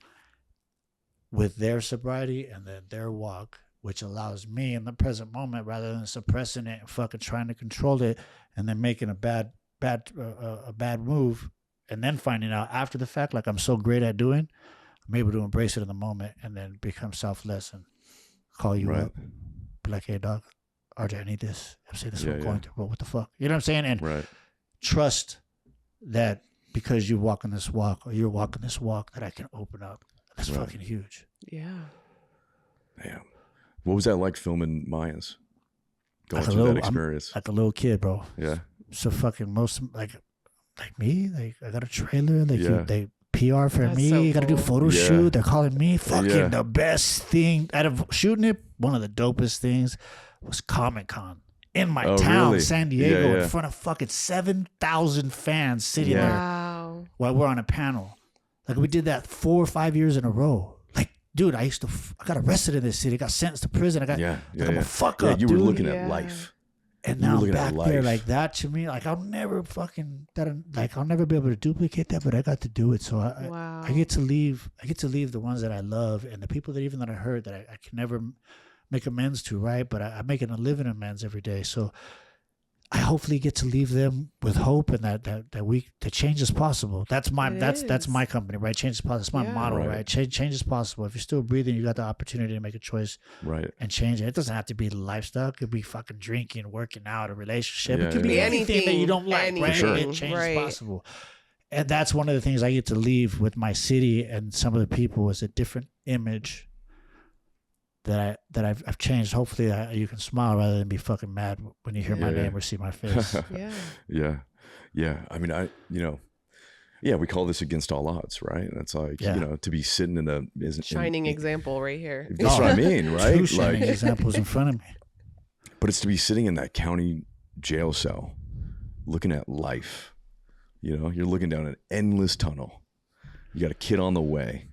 with their sobriety and then their walk, which allows me in the present moment, rather than suppressing it and fucking trying to control it and then making a bad move and then finding out after the fact, like I'm so great at doing, I'm able to embrace it in the moment and then become selfless and call you up. Be like, hey, dog, RJ, I need this. I'm saying this is what I'm going through. But what the fuck? You know what I'm saying? And trust that because you walk in this walk or you're walking this walk that I can open up. That's fucking huge. Yeah. Damn. What was that like filming Mayans? Going Like through that experience. I'm like a little kid, bro. Yeah. So fucking like me, like I got a trailer, like they PR for That's me. so You got to do cool. photo shoot. They're calling me fucking Yeah. the best thing out of shooting it. One of the dopest things was Comic-Con in my town, really? San Diego, Yeah. in front of fucking 7,000 fans sitting there Wow. while we're on a panel. Like we did that 4 or 5 years in a row. Like, dude, I got arrested in this city. Got sentenced to prison. I'm a fuck up, You were dude. looking at life. And You were now I'm looking at back there life. like that to me. Like I'll never be able to duplicate that, but I got to do it. So I get to leave the ones that I love and the people that I hurt that I can never make amends to, right? But I'm making a living amends every day. So I hopefully get to leave them with hope and that change is possible. That's my company, right? Change is possible. That's my motto, right? Change is possible. If you're still breathing, you got the opportunity to make a choice, and change it. It doesn't have to be lifestyle. It could be fucking drinking, working out, a relationship. It could be anything that you don't like, right? Sure. Change is possible. And that's one of the things I get to leave with my city and some of the people is a different image that I've changed. Hopefully you can smile rather than be fucking mad when you hear my name or see my face. Yeah. I mean, we call this against all odds, right? And it's like, to be sitting in a shining example right here. That's what I mean, right? Two shining examples in front of me. But it's to be sitting in that county jail cell, looking at life. You're looking down an endless tunnel. You got a kid on the way,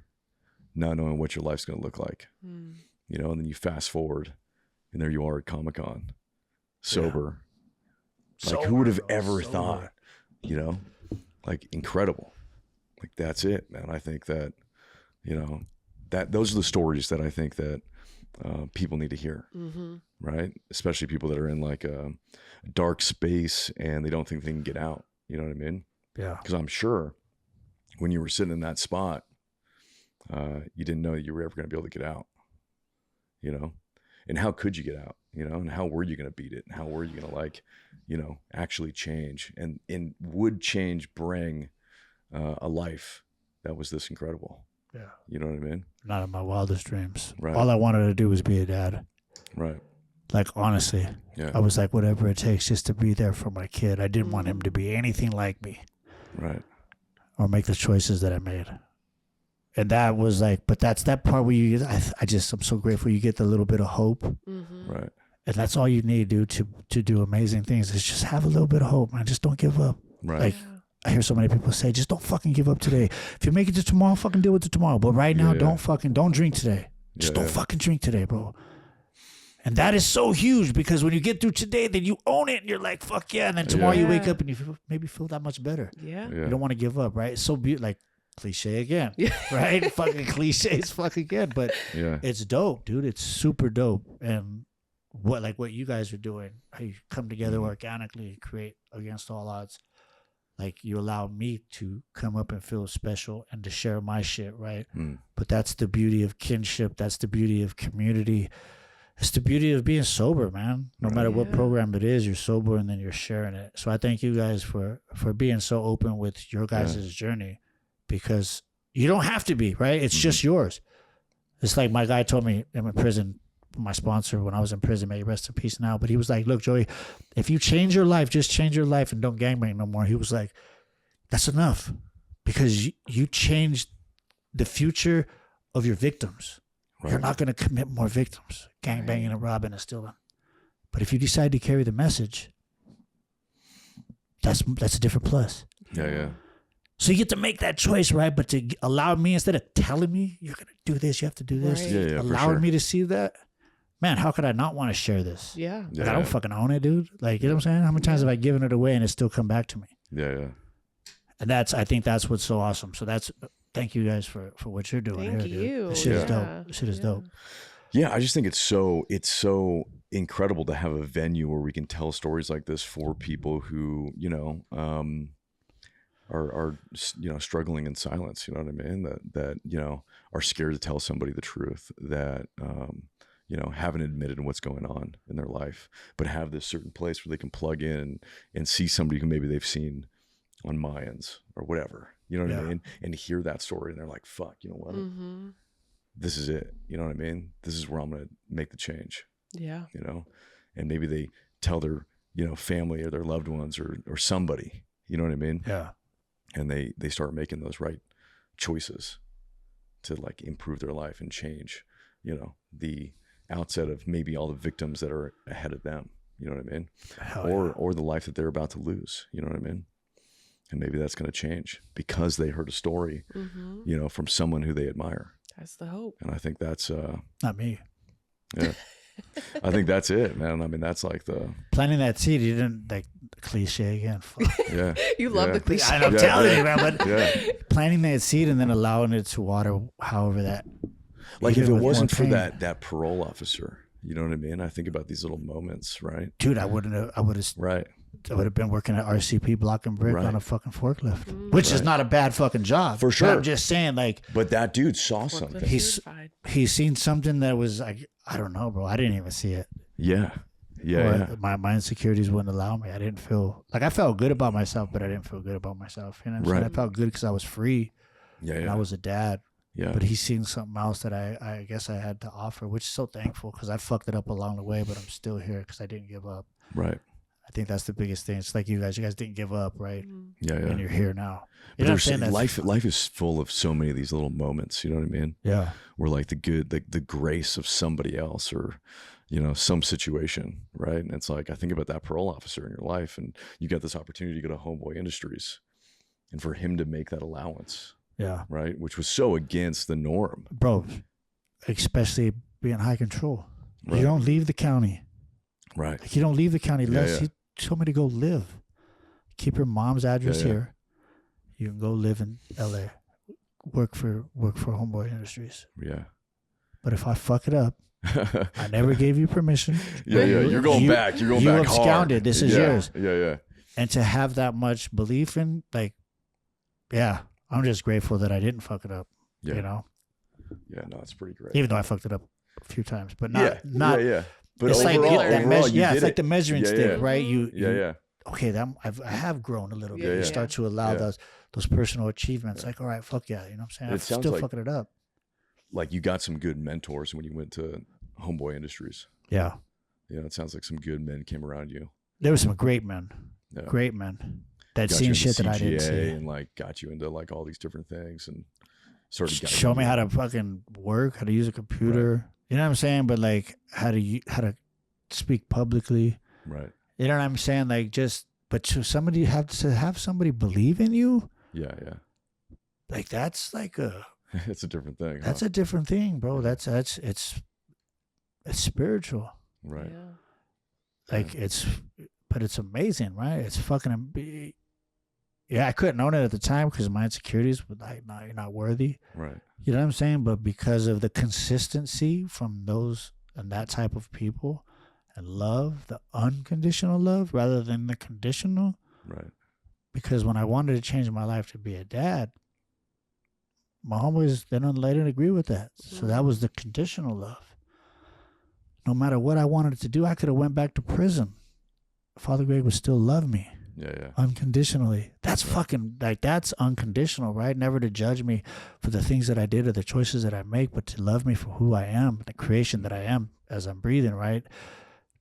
not knowing what your life's going to look like. And then you fast forward, and there you are at Comic-Con, sober. Like, who would have ever thought? Like, incredible. Like, that's it, man. I think that, that those are the stories that I think that people need to hear, right? Especially people that are in like a dark space and they don't think they can get out. You know what I mean? Yeah. Because I'm sure when you were sitting in that spot, you didn't know that you were ever going to be able to get out. And how could you get out, and how were you going to beat it? And how were you going to actually change and would change bring a life that was this incredible? Yeah. You know what I mean? Not in my wildest dreams. Right. All I wanted to do was be a dad. Right. Like, honestly, I was like, whatever it takes just to be there for my kid. I didn't want him to be anything like me. Right. Or make the choices that I made. And that was like, but that's that part where I'm so grateful you get the little bit of hope. Right. And that's all you need, dude, to do amazing things is just have a little bit of hope, man. Just don't give up. Right. Like, I hear so many people say, just don't fucking give up today. If you make it to tomorrow, fucking deal with it tomorrow. But right now, don't drink today. Just don't fucking drink today, bro. And that is so huge because when you get through today, then you own it and you're like, fuck yeah. And then tomorrow you wake up and you maybe feel that much better. Yeah. You don't want to give up, right? It's so like cliche again, right? Fucking cliches, fucking again. But it's dope, dude. It's super dope. And what you guys are doing, how you come together organically and create against all odds. Like you allow me to come up and feel special and to share my shit, right? But that's the beauty of kinship. That's the beauty of community. It's the beauty of being sober, man. No matter what program it is, you're sober and then you're sharing it. So I thank you guys for being so open with your guys' journey because you don't have to be, right? It's just yours. It's like my guy told me in prison, my sponsor when I was in prison, may he rest in peace now. But he was like, look, Joey, if you change your life, just change your life and don't gangbang no more. He was like, that's enough because you changed the future of your victims. Right. You're not going to commit more victims, gangbanging and robbing and stealing. But if you decide to carry the message, that's a different plus. Yeah. So you get to make that choice, right? But to allow me, instead of telling me, you're going to do this, you have to do this, allowing me to see that, man, how could I not want to share this? Yeah. Like, I don't fucking own it, dude. Like, you know what I'm saying? How many times have I given it away and it still come back to me? Yeah. And I think that's what's so awesome. So thank you guys for what you're doing Thank here, you. dude. This shit is dope. This shit is dope. Yeah, I just think it's so incredible to have a venue where we can tell stories like this for people who, are struggling in silence, you know what I mean? That are scared to tell somebody the truth, that haven't admitted what's going on in their life, but have this certain place where they can plug in and see somebody who maybe they've seen on Mayans or whatever, you know what I mean? And hear that story and they're like, fuck, you know what? This is it. You know what I mean? This is where I'm going to make the change. Yeah. And maybe they tell their, family or their loved ones or somebody, you know what I mean? Yeah. And they start making those right choices to like improve their life and change, the outset of maybe all the victims that are ahead of them, you know what I mean? Or the life that they're about to lose, you know what I mean? And maybe that's going to change because they heard a story, from someone who they admire. That's the hope. And I think that's not me. Yeah. I think that's it, man. I mean, that's like the planting that seed. You didn't like cliche again. Fuck. Yeah. You love the cliche. I'm telling you, man. But planting that seed and then allowing it to water, however that. Like if it wasn't for that parole officer, you know what I mean? I think about these little moments, right? Dude, I would have. Right. I would have been working at RCP blocking brick on a fucking forklift, which is not a bad fucking job. For sure. But I'm just saying, like. But that dude saw something. He's seen something that was like, I don't know, bro. I didn't even see it. Yeah. My insecurities wouldn't allow me. I didn't feel like I felt good about myself, but I didn't feel good about myself. You know what I'm saying? I felt good because I was free. Yeah. And I was a dad. Yeah. But he's seen something else that I guess I had to offer, which is so thankful because I fucked it up along the way, but I'm still here because I didn't give up. Right. I think that's the biggest thing. It's like you guys didn't give up, right? Yeah. And you're here now. But life is full of so many of these little moments, you know what I mean? Yeah. Where like the grace of somebody else or, some situation, right? And it's like, I think about that parole officer in your life and you got this opportunity to go to Homeboy Industries and for him to make that allowance. Yeah. Right. Which was so against the norm. Bro, especially being high control. Right. You don't leave the county. Right. Like you don't leave the county unless he told me to go live. Keep your mom's address here. You can go live in LA. Work for Homeboy Industries. Yeah. But if I fuck it up, I never gave you permission. Yeah. You're going back. You're going back hard. You absconded. This is yours. Yeah. And to have that much belief in, like, I'm just grateful that I didn't fuck it up. Yeah. Yeah, no, it's pretty great. Even though I fucked it up a few times, but not. But it's overall, like it's like the measuring stick, right? Okay, I have grown a little bit. You start to allow those personal achievements. Like, all right, fuck yeah, you know what I'm saying? I'm still fucking it up. Like you got some good mentors when you went to Homeboy Industries. Yeah. It sounds like some good men came around you. There were some great men. Yeah. Great men that seen shit that I didn't see. And like got you into like all these different things and sort of show me how to fucking work, how to use a computer. Right. You know what I'm saying? But like how to speak publicly. Right. You know what I'm saying? Like but to somebody have to have somebody believe in you. Yeah. Yeah. Like that's like It's a different thing. that's a different thing, bro. That's it's spiritual. right. Yeah. Like but it's amazing, right? It's fucking. Yeah, I couldn't own it at the time because my insecurities were like, no, you're not worthy. Right. You know what I'm saying? But because of the consistency from those and that type of people and love, the unconditional love rather than the conditional. Right. Because when I wanted to change my life to be a dad, my homeboys, they didn't agree with that. So that was the conditional love. No matter what I wanted to do, I could have went back to prison. Father Greg would still love me. Yeah. Yeah. Unconditionally. That's fucking, like, that's unconditional, right? Never to judge me for the things that I did or the choices that I make, but to love me for who I am, the creation that I am as I'm breathing, right?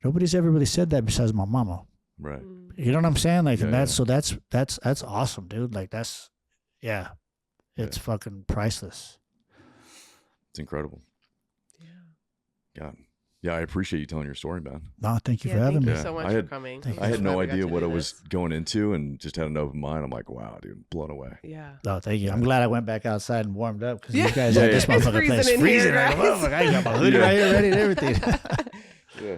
Nobody's ever really said that besides my mama. Right. You know what I'm saying? Like, Yeah, and that's, yeah. so that's awesome, dude. Like, that's, yeah, it's fucking priceless. It's incredible. Yeah. God. Yeah, I appreciate you telling your story, man. No, thank you for Yeah, having thank me. you so much I for had- coming. I I had no Glad we got idea to what do I was this. going into and just had an open mind. I'm like, wow, dude, blown away. Yeah. No, thank you. I'm glad I went back outside and warmed up because Yeah. you guys Yeah, had this yeah. It's motherfucker place freezing in here, freezing. Like, guys. motherfucker, I got my hoodie Yeah. right here ready and everything. Yeah.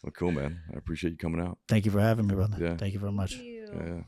Well, cool, man. I appreciate you coming out. Thank you for having me, brother. Yeah. Thank you very much. Thank you. Yeah.